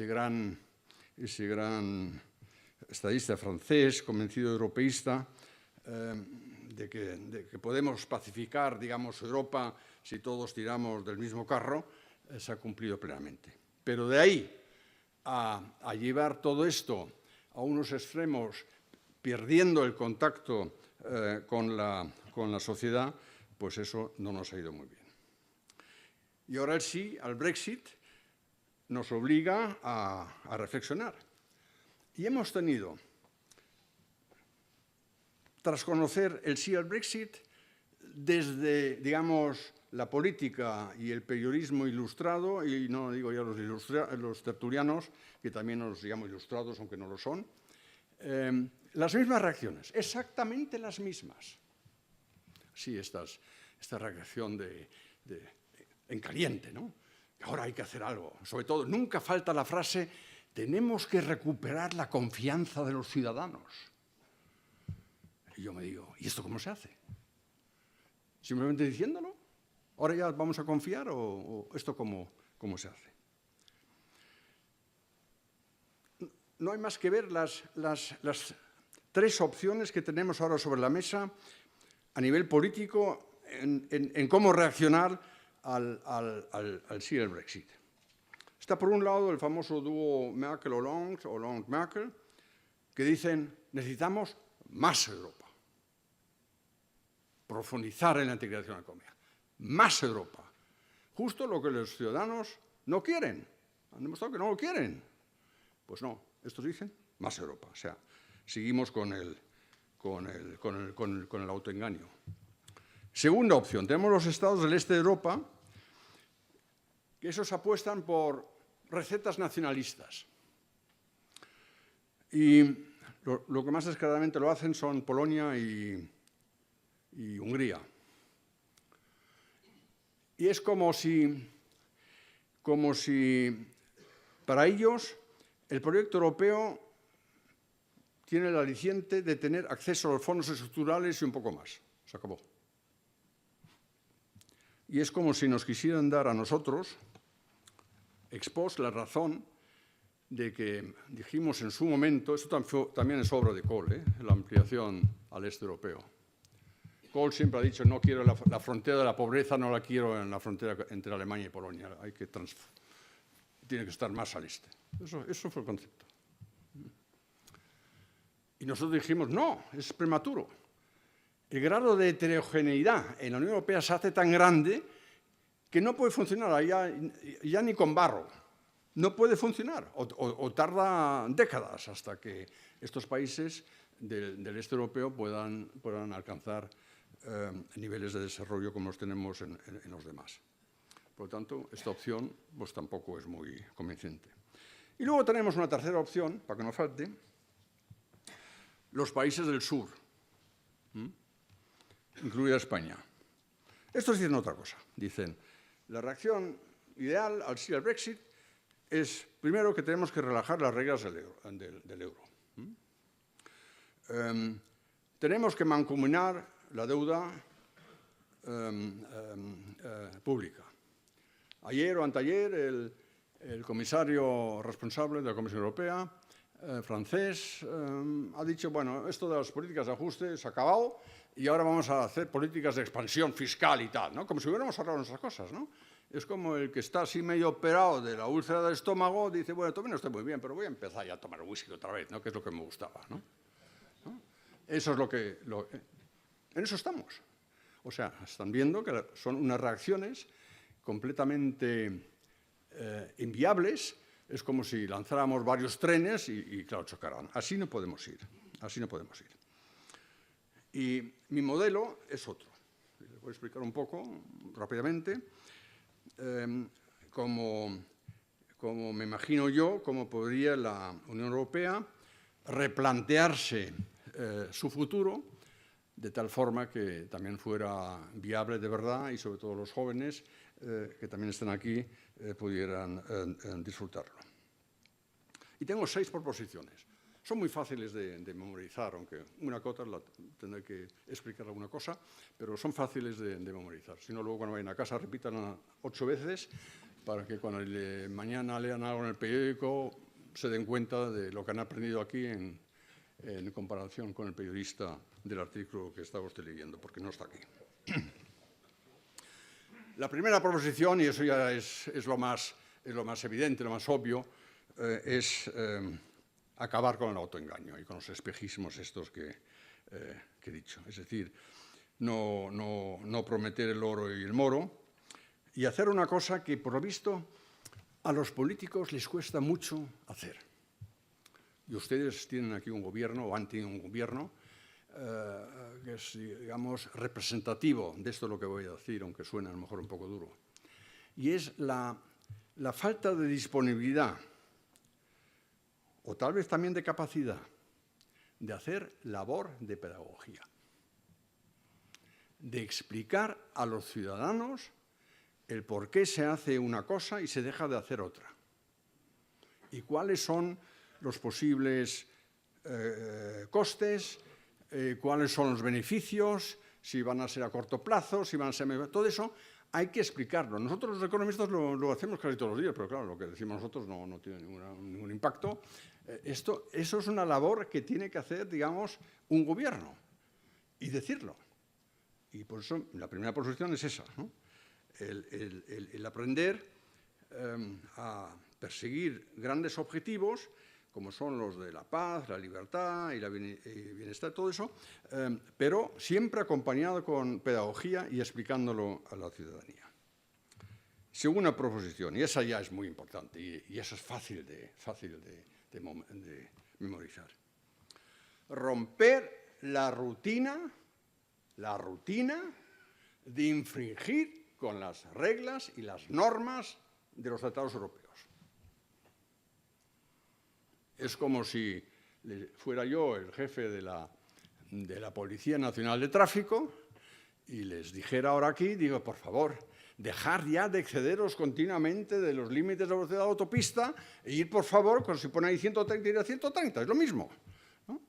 gran estadista francés, convencido europeísta, de que podemos pacificar, digamos, Europa si todos tiramos del mismo carro, se ha cumplido plenamente. Pero de ahí a llevar todo esto a unos extremos, perdiendo el contacto con la sociedad, pues eso no nos ha ido muy bien. Y ahora el sí al Brexit nos obliga a reflexionar. Y hemos tenido, tras conocer el sí al Brexit, desde, digamos, la política y el periodismo ilustrado, y no digo ya los tertulianos, que también los llamo ilustrados, aunque no lo son, las mismas reacciones, exactamente las mismas. Sí, esta reacción en caliente, ¿no? Ahora hay que hacer algo. Sobre todo, nunca falta la frase, tenemos que recuperar la confianza de los ciudadanos. Y yo me digo, ¿y esto cómo se hace? ¿Simplemente diciéndolo? ¿Ahora ya vamos a confiar o esto cómo se hace? No hay más que ver las tres opciones que tenemos ahora sobre la mesa a nivel político en cómo reaccionar al sí al Brexit. Está por un lado el famoso dúo Merkel-Hollande, Hollande-Merkel, que dicen necesitamos más Europa. Profundizar en la integración económica. Más Europa. Justo lo que los ciudadanos no quieren. Han demostrado que no lo quieren. Pues no, estos dicen más Europa. O sea, seguimos con el autoengaño. Segunda opción, tenemos los estados del este de Europa, que esos apuestan por recetas nacionalistas. Y lo que más descaradamente lo hacen son Polonia y Hungría. Y es como si para ellos el proyecto europeo tiene el aliciente de tener acceso a los fondos estructurales y un poco más. Se acabó. Y es como si nos quisieran dar a nosotros, ex post, la razón de que dijimos en su momento, esto también es obra de Kohl, la ampliación al este europeo. Kohl siempre ha dicho, no quiero la frontera de la pobreza, no la quiero en la frontera entre Alemania y Polonia, tiene que estar más al este. Eso fue el concepto. Y nosotros dijimos, no, es prematuro. El grado de heterogeneidad en la Unión Europea se hace tan grande que no puede funcionar ya ni con barro. No puede funcionar o tarda décadas hasta que estos países del este europeo puedan alcanzar niveles de desarrollo como los tenemos en los demás. Por lo tanto, esta opción pues, tampoco es muy convincente. Y luego tenemos una tercera opción, para que no falte, los países del sur, incluida España. Estos dicen otra cosa. Dicen, la reacción ideal al sí al Brexit es, primero, que tenemos que relajar las reglas del euro. Tenemos que mancomunar la deuda pública. Ayer o anteayer, el comisario responsable de la Comisión Europea, francés, ha dicho, bueno, esto de las políticas de ajuste se ha acabado y ahora vamos a hacer políticas de expansión fiscal y tal, ¿no? Como si hubiéramos hablado nuestras cosas, ¿no? Es como el que está así medio operado de la úlcera del estómago, dice, bueno, todavía no estoy muy bien, pero voy a empezar ya a tomar whisky otra vez, ¿no? Que es lo que me gustaba, ¿no? Eso es en eso estamos. O sea, están viendo que son unas reacciones completamente inviables. Es como si lanzáramos varios trenes y claro, chocarán. Así no podemos ir. Así no podemos ir. Y mi modelo es otro. Les voy a explicar un poco rápidamente cómo me imagino yo, cómo podría la Unión Europea replantearse su futuro de tal forma que también fuera viable de verdad y sobre todo los jóvenes que también están aquí pudieran disfrutarlo. Y tengo 6 proposiciones. Son muy fáciles de memorizar, aunque una que otra tendré que explicar alguna cosa, pero son fáciles de memorizar. Si no, luego cuando vayan a casa repitan 8 veces para que cuando mañana lean algo en el periódico se den cuenta de lo que han aprendido aquí en comparación con el periodista del artículo que estaba usted leyendo, porque no está aquí. La primera proposición, y eso ya es lo más evidente, lo más obvio, es acabar con el autoengaño y con los espejismos estos que he dicho. Es decir, no prometer el oro y el moro y hacer una cosa que, por lo visto, a los políticos les cuesta mucho hacer. Y ustedes tienen aquí un gobierno, o han tenido un gobierno, que es, digamos, representativo de esto lo que voy a decir, aunque suene a lo mejor un poco duro. Y es la falta de disponibilidad, o tal vez también de capacidad, de hacer labor de pedagogía, de explicar a los ciudadanos el por qué se hace una cosa y se deja de hacer otra, y cuáles son los posibles costes, cuáles son los beneficios, si van a ser a corto plazo, si van a ser... Todo eso hay que explicarlo. Nosotros los economistas lo hacemos casi todos los días, pero claro, lo que decimos nosotros no tiene ningún impacto. Eso es una labor que tiene que hacer, digamos, un gobierno, y decirlo. Y por eso la primera posición es esa, ¿no? El aprender a perseguir grandes objetivos, como son los de la paz, la libertad y el bienestar, todo eso, pero siempre acompañado con pedagogía y explicándolo a la ciudadanía. Segunda proposición, y esa ya es muy importante, y esa es fácil de memorizar. Romper la rutina de infringir con las reglas y las normas de los tratados europeos. Es como si fuera yo el jefe de la Policía Nacional de Tráfico y les dijera ahora aquí, digo, por favor, dejar ya de excederos continuamente de los límites de velocidad de la autopista e ir, por favor, cuando se pone ahí 130, ir a 130, es lo mismo, ¿no?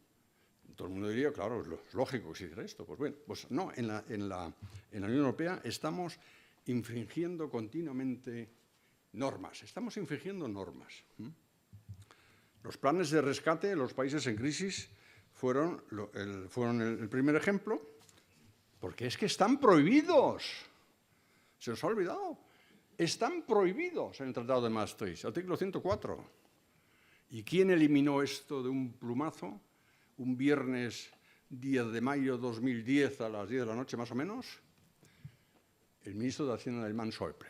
Todo el mundo diría, claro, es lógico que se hiciera esto. Pues bueno, pues no, en la Unión Europea estamos infringiendo continuamente normas, estamos infringiendo normas. Los planes de rescate en los países en crisis fueron el primer ejemplo, porque es que están prohibidos. Se nos ha olvidado. Están prohibidos en el Tratado de Maastricht, artículo 104. ¿Y quién eliminó esto de un plumazo? Un viernes 10 de mayo de 2010 a las 10 de la noche más o menos, el ministro de Hacienda alemán Schäuble.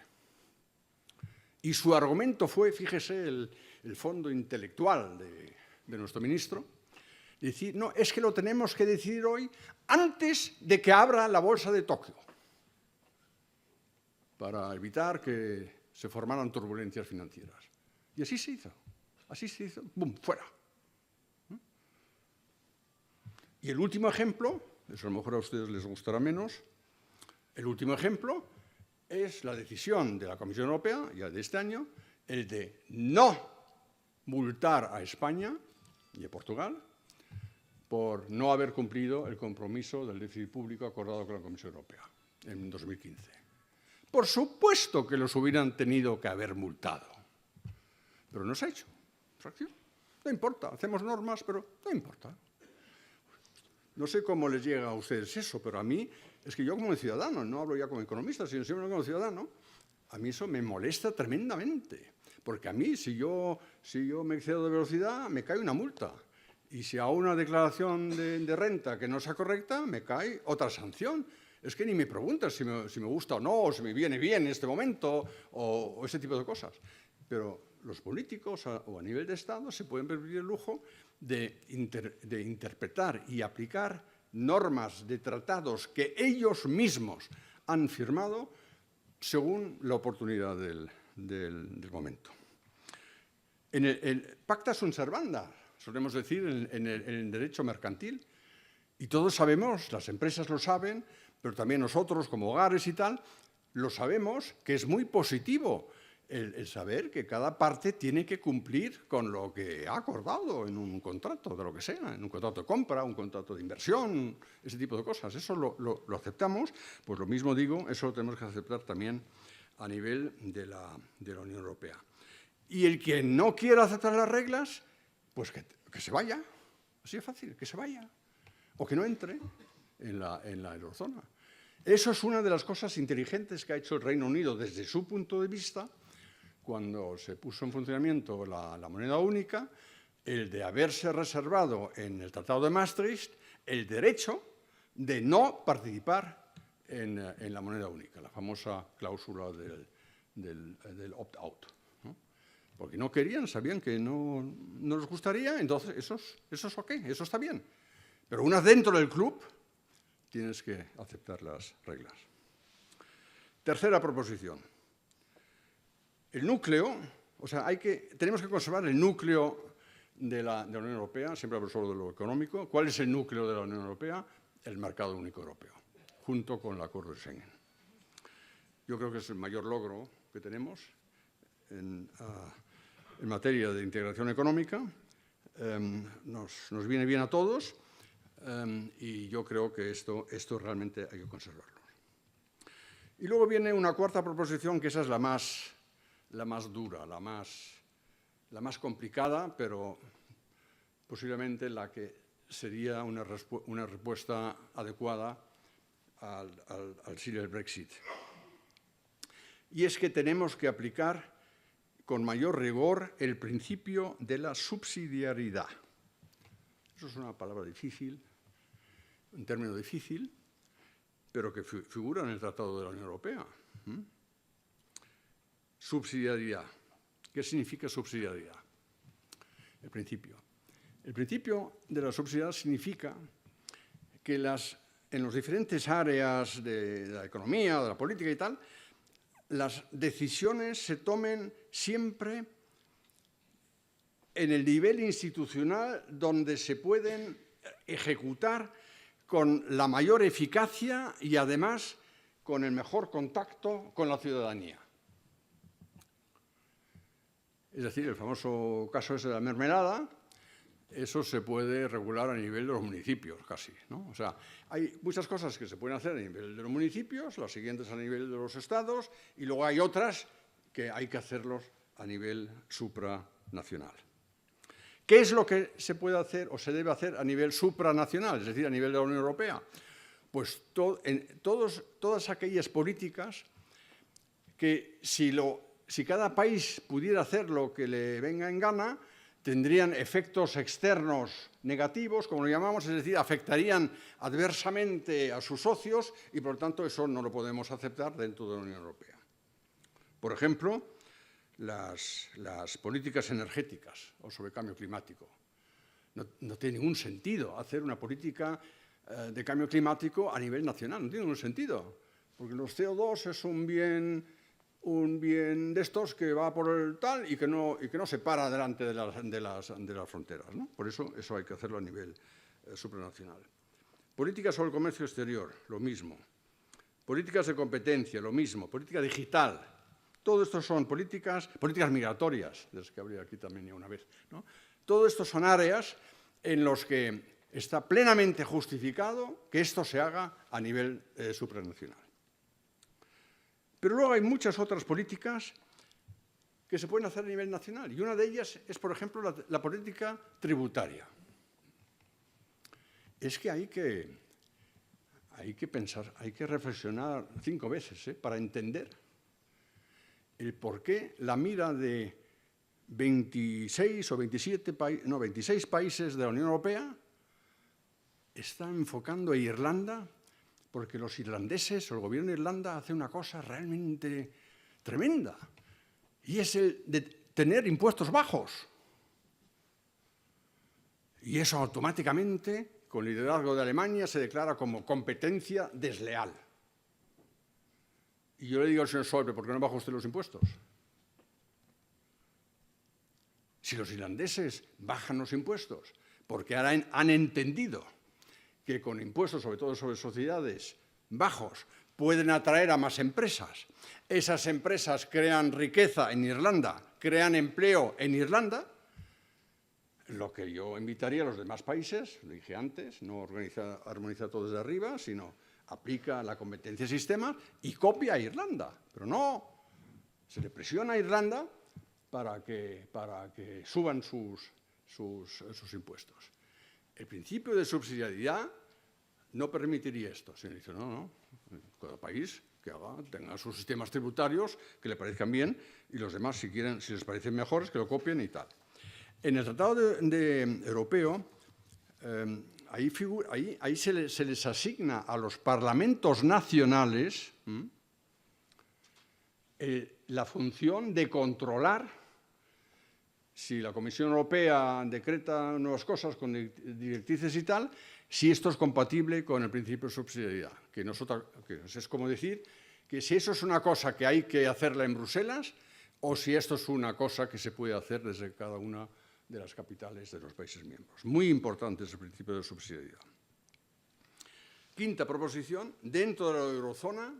Y su argumento fue, fíjese, el fondo intelectual de nuestro ministro, decir, no, es que lo tenemos que decidir hoy antes de que abra la bolsa de Tokio, para evitar que se formaran turbulencias financieras. Y así se hizo, ¡bum!, fuera. Y el último ejemplo, eso a lo mejor a ustedes les gustará menos, el último ejemplo es la decisión de la Comisión Europea, ya de este año, el de no multar a España y a Portugal por no haber cumplido el compromiso del déficit público acordado con la Comisión Europea en 2015. Por supuesto que los hubieran tenido que haber multado, pero no se ha hecho. Fracción. No importa, hacemos normas, pero no importa. No sé cómo les llega a ustedes eso, pero a mí, es que yo como ciudadano, no hablo ya como economista, sino siempre como ciudadano, a mí eso me molesta tremendamente. Porque a mí, si yo me excedo de velocidad, me cae una multa. Y si hago una declaración de renta que no sea correcta, me cae otra sanción. Es que ni me preguntas si me gusta o no, o si me viene bien en este momento, o ese tipo de cosas. Pero los políticos o a nivel de Estado se pueden permitir el lujo de interpretar y aplicar normas de tratados que ellos mismos han firmado según la oportunidad del momento. En el pacta sunt servanda, solemos decir en el derecho mercantil, y todos sabemos, las empresas lo saben, pero también nosotros como hogares y tal, lo sabemos que es muy positivo el saber que cada parte tiene que cumplir con lo que ha acordado en un contrato, de lo que sea, en un contrato de compra, un contrato de inversión, ese tipo de cosas. Eso lo aceptamos, pues lo mismo digo, eso lo tenemos que aceptar también a nivel de la Unión Europea. Y el que no quiera aceptar las reglas, pues que se vaya, así de fácil, que se vaya, o que no entre en la eurozona. Eso es una de las cosas inteligentes que ha hecho el Reino Unido desde su punto de vista, cuando se puso en funcionamiento la moneda única, el de haberse reservado en el Tratado de Maastricht el derecho de no participar en la moneda única, la famosa cláusula del opt-out, ¿no? Porque no querían, sabían que no les gustaría, entonces eso es ok, eso está bien. Pero una vez dentro del club, tienes que aceptar las reglas. Tercera proposición. El núcleo, o sea, tenemos que conservar el núcleo de la Unión Europea, siempre hablo solo de lo económico. ¿Cuál es el núcleo de la Unión Europea? El mercado único europeo, junto con el acuerdo de Schengen. Yo creo que es el mayor logro que tenemos en materia de integración económica. Nos viene bien a todos y yo creo que esto realmente hay que conservarlo. Y luego viene una cuarta proposición, que esa es la más dura, la más complicada, pero posiblemente la que sería una respuesta adecuada al sí del Brexit. Y es que tenemos que aplicar con mayor rigor el principio de la subsidiariedad. Eso es una palabra difícil, un término difícil, pero que figura en el Tratado de la Unión Europea. Subsidiariedad. ¿Qué significa subsidiariedad? El principio. El principio de la subsidiariedad significa que en las diferentes áreas de la economía, de la política y tal, las decisiones se tomen siempre en el nivel institucional donde se pueden ejecutar con la mayor eficacia y además con el mejor contacto con la ciudadanía. Es decir, el famoso caso ese de la mermelada, eso se puede regular a nivel de los municipios casi, ¿no? O sea, hay muchas cosas que se pueden hacer a nivel de los municipios, las siguientes a nivel de los estados, y luego hay otras que hay que hacerlos a nivel supranacional. ¿Qué es lo que se puede hacer o se debe hacer a nivel supranacional, es decir, a nivel de la Unión Europea? Pues todas aquellas políticas que si cada país pudiera hacer lo que le venga en gana, tendrían efectos externos negativos, como lo llamamos, es decir, afectarían adversamente a sus socios y, por lo tanto, eso no lo podemos aceptar dentro de la Unión Europea. Por ejemplo, las políticas energéticas o sobre cambio climático. No tiene ningún sentido hacer una política de cambio climático a nivel nacional, no tiene ningún sentido, porque los CO2 es un bien de estos que va por el tal y que no se para delante de las fronteras, ¿no? Por eso hay que hacerlo a nivel supranacional. Políticas sobre el comercio exterior, lo mismo. Políticas de competencia, lo mismo. Política digital. Todo esto son políticas migratorias, de las que habría aquí también ya una vez, ¿no? Todo esto son áreas en las que está plenamente justificado que esto se haga a nivel supranacional. Pero luego hay muchas otras políticas que se pueden hacer a nivel nacional, y una de ellas es, por ejemplo, la política tributaria. Es que hay que pensar, hay que reflexionar 5 veces para entender el por qué la mira de 26 países de la Unión Europea está enfocando a Irlanda, porque los irlandeses o el gobierno de Irlanda hace una cosa realmente tremenda, y es el de tener impuestos bajos. Y eso automáticamente, con el liderazgo de Alemania, se declara como competencia desleal. Y yo le digo al señor Schäuble, ¿por qué no baja usted los impuestos? Si los irlandeses bajan los impuestos, porque ahora han entendido que con impuestos, sobre todo sobre sociedades, bajos, pueden atraer a más empresas. Esas empresas crean riqueza en Irlanda, crean empleo en Irlanda. Lo que yo invitaría a los demás países, lo dije antes, no armoniza todo desde arriba, sino aplica la competencia de sistemas y copia a Irlanda. Pero no, se le presiona a Irlanda para que suban sus impuestos. El principio de subsidiariedad no permitiría esto. Se dice, no, cada país que tenga sus sistemas tributarios que le parezcan bien y los demás, si les parecen mejores, que lo copien y tal. En el Tratado Europeo, ahí se les asigna a los parlamentos nacionales la función de controlar si la Comisión Europea decreta nuevas cosas con directrices y tal, si esto es compatible con el principio de subsidiariedad, que es como decir que si eso es una cosa que hay que hacerla en Bruselas o si esto es una cosa que se puede hacer desde cada una de las capitales de los países miembros. Muy importante es el principio de subsidiariedad. Quinta proposición, dentro de la eurozona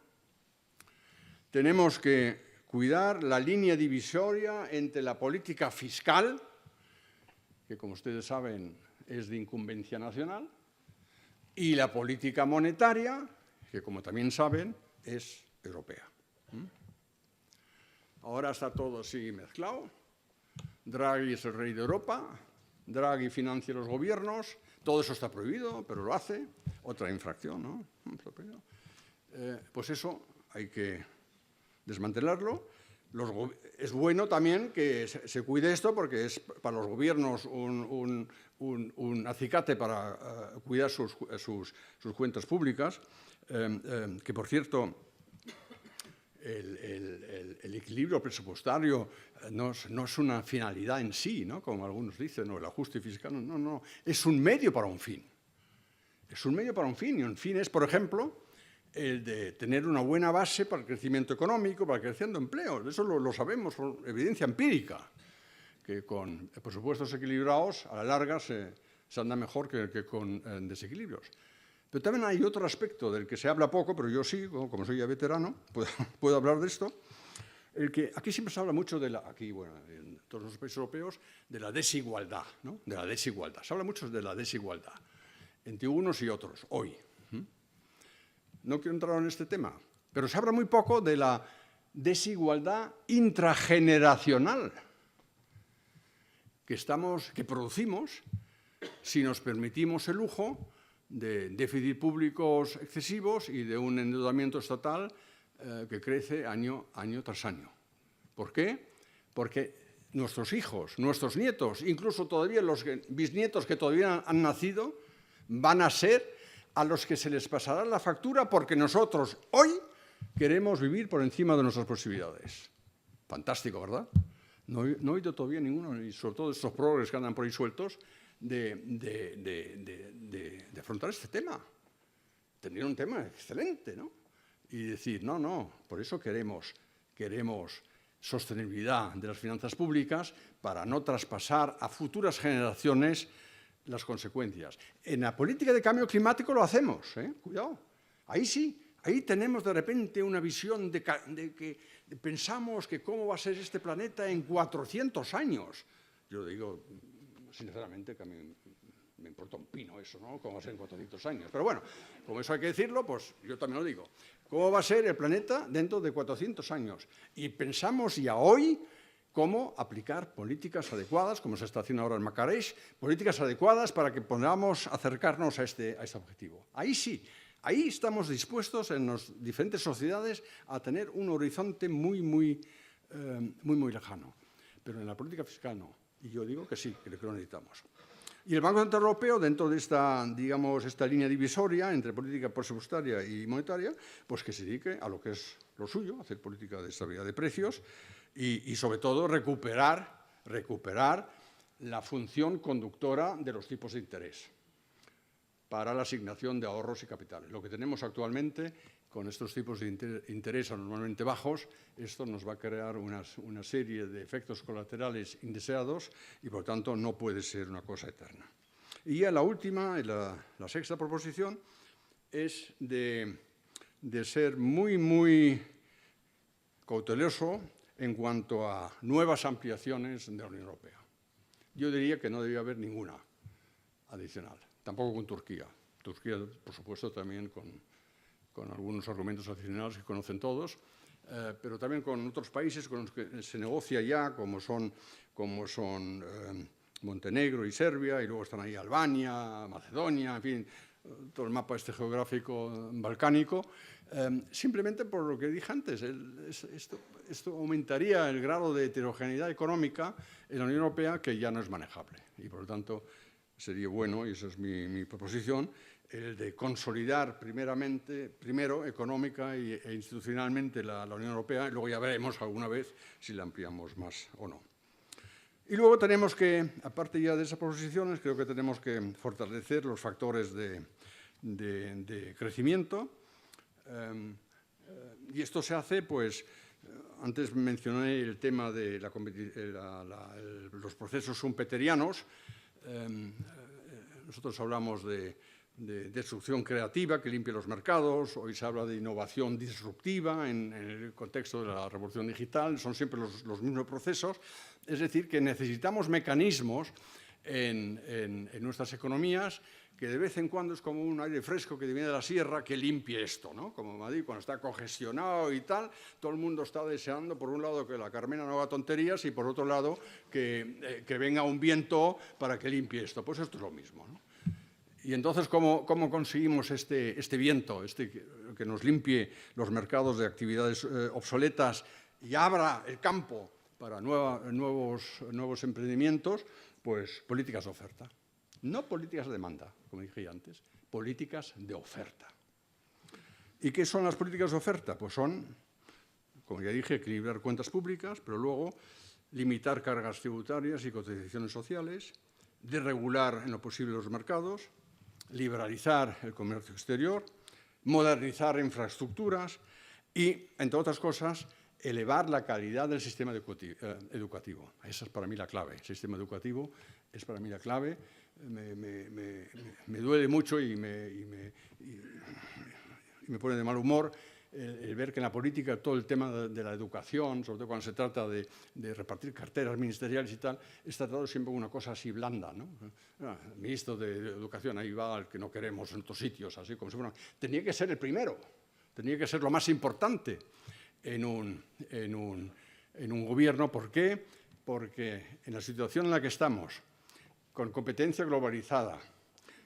tenemos que cuidar la línea divisoria entre la política fiscal, que como ustedes saben es de incumbencia nacional, y la política monetaria, que como también saben es europea. Ahora está todo así mezclado. Draghi es el rey de Europa, Draghi financia los gobiernos, todo eso está prohibido, pero lo hace. Otra infracción, ¿no? Pues eso hay que desmantelarlo. Es bueno también que se cuide esto porque es para los gobiernos un acicate para cuidar sus cuentas públicas, que por cierto el equilibrio presupuestario no es una finalidad en sí, ¿no? Como algunos dicen, no, el ajuste fiscal, no, es un medio para un fin. Es un medio para un fin, y un fin es, por ejemplo, el de tener una buena base para el crecimiento económico, para el crecimiento de empleos. Eso lo sabemos por evidencia empírica, que con presupuestos equilibrados, a la larga, se anda mejor que con desequilibrios. Pero también hay otro aspecto del que se habla poco, pero yo sí, como soy ya veterano, puedo hablar de esto. Aquí siempre se habla mucho en todos los países europeos, de la desigualdad, ¿no? De la desigualdad. Se habla mucho de la desigualdad entre unos y otros, hoy. No quiero entrar en este tema, pero se habla muy poco de la desigualdad intrageneracional que producimos si nos permitimos el lujo de déficits públicos excesivos y de un endeudamiento estatal que crece año tras año. ¿Por qué? Porque nuestros hijos, nuestros nietos, incluso todavía los bisnietos que todavía han nacido, van a ser a los que se les pasará la factura porque nosotros hoy queremos vivir por encima de nuestras posibilidades. Fantástico, ¿verdad? No he oído todavía ninguno, y sobre todo estos progres que andan por ahí sueltos, de afrontar este tema. Tendría un tema excelente, ¿no? Y decir, no, por eso queremos sostenibilidad de las finanzas públicas para no traspasar a futuras generaciones las consecuencias. En la política de cambio climático lo hacemos, cuidado. Ahí sí, ahí tenemos de repente una visión de que pensamos que cómo va a ser este planeta en 400 años. Yo digo, sinceramente, que a mí me importa un pino eso, ¿no? Cómo va a ser en 400 años. Pero bueno, como eso hay que decirlo, pues yo también lo digo. ¿Cómo va a ser el planeta dentro de 400 años? Y pensamos ya hoy cómo aplicar políticas adecuadas, como se está haciendo ahora en Macareix, políticas adecuadas para que podamos acercarnos a este objetivo. Ahí sí, ahí estamos dispuestos en las diferentes sociedades a tener un horizonte muy lejano. Pero en la política fiscal no. Y yo digo que sí, que lo necesitamos. Y el Banco Central Europeo, dentro de esta línea divisoria entre política presupuestaria y monetaria, pues que se dedique a lo que es lo suyo, hacer política de estabilidad de precios y sobre todo, recuperar la función conductora de los tipos de interés para la asignación de ahorros y capitales. Lo que tenemos actualmente con estos tipos de interés normalmente bajos, esto nos va a crear una serie de efectos colaterales indeseados y, por tanto, no puede ser una cosa eterna. Y ya la última, la sexta proposición, es de ser muy cauteloso en cuanto a nuevas ampliaciones de la Unión Europea. Yo diría que no debería haber ninguna adicional, tampoco con Turquía. Turquía, por supuesto, también con algunos argumentos adicionales que conocen todos, pero también con otros países con los que se negocia ya, como son Montenegro y Serbia, y luego están ahí Albania, Macedonia, en fin, todo el mapa este geográfico balcánico, simplemente por lo que dije antes. Esto aumentaría el grado de heterogeneidad económica en la Unión Europea, que ya no es manejable. Y por lo tanto sería bueno, y esa es mi proposición, el de consolidar primero económica e institucionalmente la Unión Europea, y luego ya veremos alguna vez si la ampliamos más o no. Y luego tenemos que, aparte ya de esas proposiciones, creo que tenemos que fortalecer los factores de crecimiento. Y esto se hace, pues, antes mencioné el tema de los procesos schumpeterianos. Nosotros hablamos de destrucción creativa que limpie los mercados, hoy se habla de innovación disruptiva en el contexto de la revolución digital, son siempre los mismos procesos, es decir, que necesitamos mecanismos en nuestras economías que de vez en cuando es como un aire fresco que viene de la sierra que limpie esto, ¿no? Como Madrid, cuando está congestionado y tal, todo el mundo está deseando, por un lado, que la Carmena no haga tonterías y, por otro lado, que venga un viento para que limpie esto. Pues esto es lo mismo, ¿no? Y entonces, ¿cómo conseguimos este viento, que nos limpie los mercados de actividades obsoletas y abra el campo para nuevos emprendimientos? Pues políticas de oferta. No políticas de demanda, como dije antes, políticas de oferta. ¿Y qué son las políticas de oferta? Pues son, como ya dije, equilibrar cuentas públicas, pero luego limitar cargas tributarias y cotizaciones sociales, desregular en lo posible los mercados, liberalizar el comercio exterior, modernizar infraestructuras y, entre otras cosas, elevar la calidad del sistema educativo. Esa es para mí la clave. El sistema educativo es para mí la clave. Me duele mucho y me pone de mal humor el ver que en la política todo el tema de la educación, sobre todo cuando se trata de repartir carteras ministeriales y tal, es tratado siempre como una cosa así blanda, ¿no? El ministro de Educación, ahí va el que no queremos en otros sitios, así como si fuera... Tenía que ser el primero, tenía que ser lo más importante en un gobierno. ¿Por qué? Porque en la situación en la que estamos, con competencia globalizada,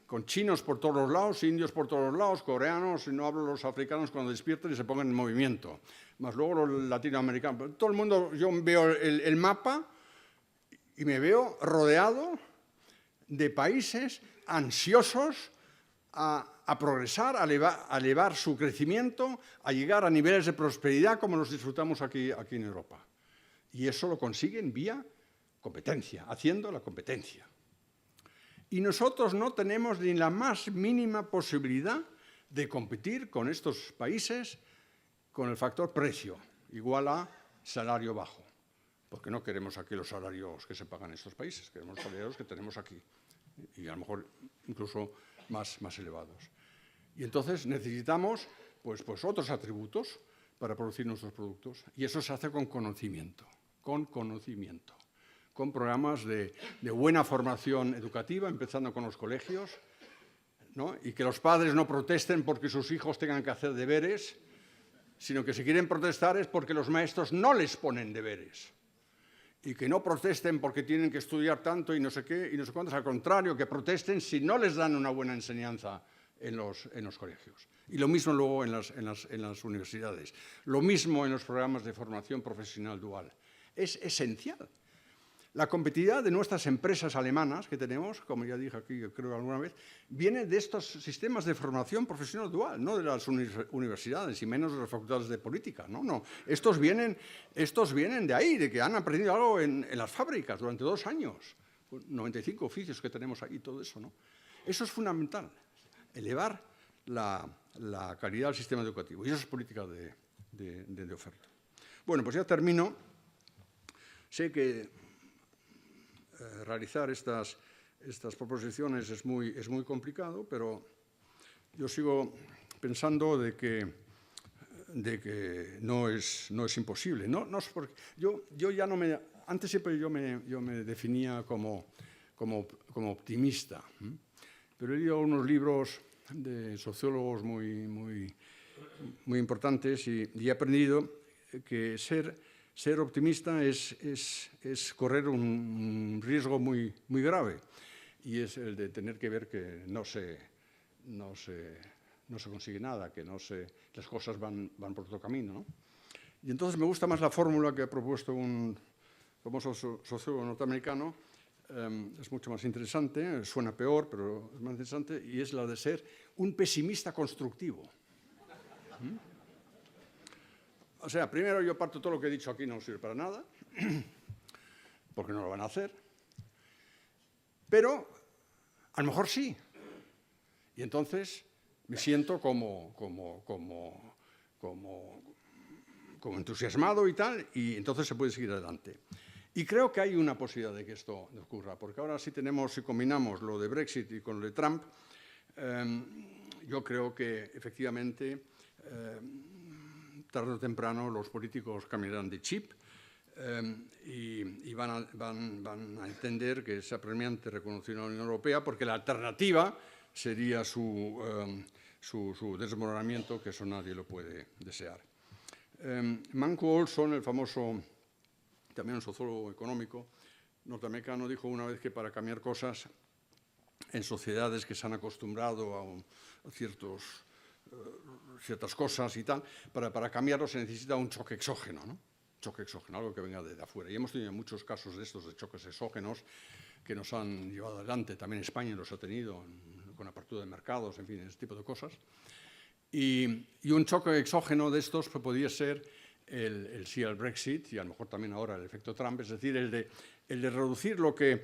con chinos por todos los lados, indios por todos los lados, coreanos, y no hablo los africanos cuando despierten y se pongan en movimiento, más luego los latinoamericanos. Todo el mundo, yo veo el mapa y me veo rodeado de países ansiosos a progresar, a elevar su crecimiento, a llegar a niveles de prosperidad como los disfrutamos aquí en Europa. Y eso lo consiguen vía competencia, haciendo la competencia. Y nosotros no tenemos ni la más mínima posibilidad de competir con estos países con el factor precio, igual a salario bajo, porque no queremos aquí los salarios que se pagan en estos países, queremos los salarios que tenemos aquí, y a lo mejor incluso más elevados. Y entonces necesitamos pues otros atributos para producir nuestros productos, y eso se hace con conocimiento, con programas de buena formación educativa, empezando con los colegios, ¿no? Y que los padres no protesten porque sus hijos tengan que hacer deberes, sino que si quieren protestar es porque los maestros no les ponen deberes. Y que no protesten porque tienen que estudiar tanto y no sé qué y no sé cuántos, al contrario, que protesten si no les dan una buena enseñanza en los colegios. Y lo mismo luego en las universidades. Lo mismo en los programas de formación profesional dual. Es esencial. La competitividad de nuestras empresas alemanas que tenemos, como ya dije aquí, creo alguna vez, viene de estos sistemas de formación profesional dual, no de las universidades y menos de las facultades de política. No. Estos vienen de ahí, de que han aprendido algo en las fábricas durante 2 años. 95 oficios que tenemos ahí, todo eso, ¿no? Eso es fundamental, elevar la calidad del sistema educativo. Y eso es política de oferta. Bueno, pues ya termino. Sé que realizar estas proposiciones es muy complicado, pero yo sigo pensando de que no es imposible. No es porque yo ya no me... Antes siempre yo me definía como optimista, pero he leído unos libros de sociólogos muy importantes y he aprendido que ser optimista es correr un riesgo muy grave, y es el de tener que ver que no se no se consigue nada, que las cosas van por otro camino, ¿no? Y entonces me gusta más la fórmula que ha propuesto un famoso sociólogo norteamericano, es mucho más interesante, suena peor, pero es más interesante, y es la de ser un pesimista constructivo. O sea, primero yo parto todo lo que he dicho aquí no sirve para nada, porque no lo van a hacer, pero a lo mejor sí. Y entonces me siento como entusiasmado y tal, y entonces se puede seguir adelante. Y creo que hay una posibilidad de que esto ocurra, porque ahora si combinamos lo de Brexit y con lo de Trump, yo creo que efectivamente tarde o temprano los políticos cambiarán de chip y van a entender que es apremiante reconocer la Unión Europea, porque la alternativa sería su desmoronamiento, que eso nadie lo puede desear. Manco Olson, el famoso, también un sociólogo económico norteamericano, dijo una vez que para cambiar cosas en sociedades que se han acostumbrado a ciertas cosas y tal, para cambiarlo se necesita un choque exógeno, ¿no? Choque exógeno, algo que venga de afuera. Y hemos tenido muchos casos de estos, de choques exógenos, que nos han llevado adelante. También España los ha tenido, con apertura de mercados, en fin, ese tipo de cosas. Y un choque exógeno de estos podría ser el sí al Brexit y a lo mejor también ahora el efecto Trump, es decir, el de reducir lo que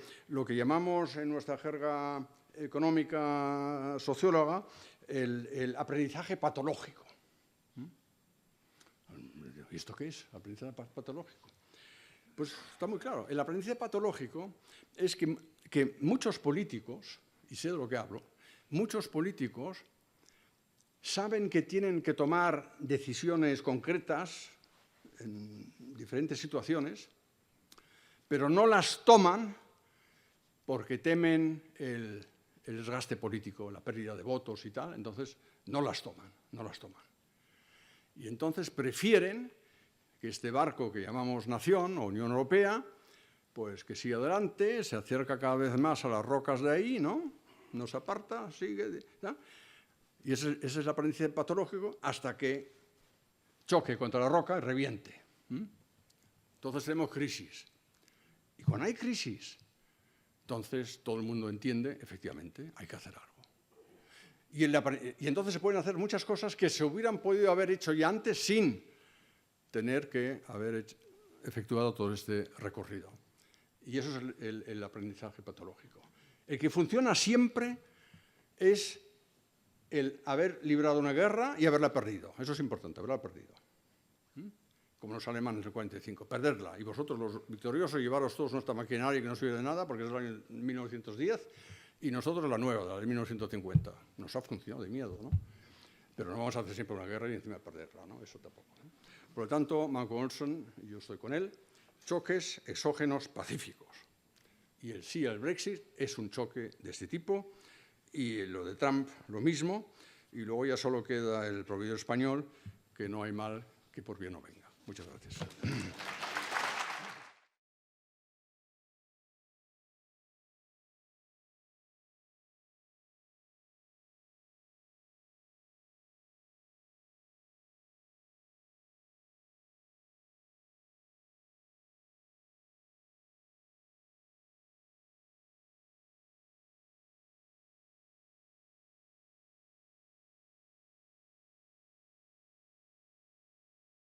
llamamos en nuestra jerga económica socióloga el aprendizaje patológico. ¿Y esto qué es? ¿Aprendizaje patológico? Pues está muy claro. El aprendizaje patológico es que muchos políticos, y sé de lo que hablo, muchos políticos saben que tienen que tomar decisiones concretas en diferentes situaciones, pero no las toman porque temen el desgaste político, la pérdida de votos y tal, entonces no las toman. Y entonces prefieren que este barco que llamamos nación o Unión Europea, pues que siga adelante, se acerca cada vez más a las rocas de ahí, ¿no? No se aparta, sigue, ¿no? Y ese es el aprendizaje patológico hasta que choque contra la roca y reviente. Entonces tenemos crisis. Y cuando hay crisis, entonces todo el mundo entiende, efectivamente, hay que hacer algo. Y entonces se pueden hacer muchas cosas que se hubieran podido haber hecho ya antes sin tener que haber efectuado todo este recorrido. Y eso es el aprendizaje patológico. El que funciona siempre es el haber librado una guerra y haberla perdido. Eso es importante, haberla perdido. Como los alemanes del 45, perderla. Y vosotros, los victoriosos, llevaros todos nuestra maquinaria que no sirve de nada, porque es el año 1910, y nosotros la nueva, la de 1950. Nos ha funcionado de miedo, ¿no? Pero no vamos a hacer siempre una guerra y encima perderla, ¿no? Eso tampoco, ¿no? Por lo tanto, Manco Olson, yo estoy con él, choques exógenos pacíficos. Y el sí al Brexit es un choque de este tipo, y lo de Trump lo mismo, y luego ya solo queda el proverbio español, que no hay mal que por bien no venga. Muchas gracias.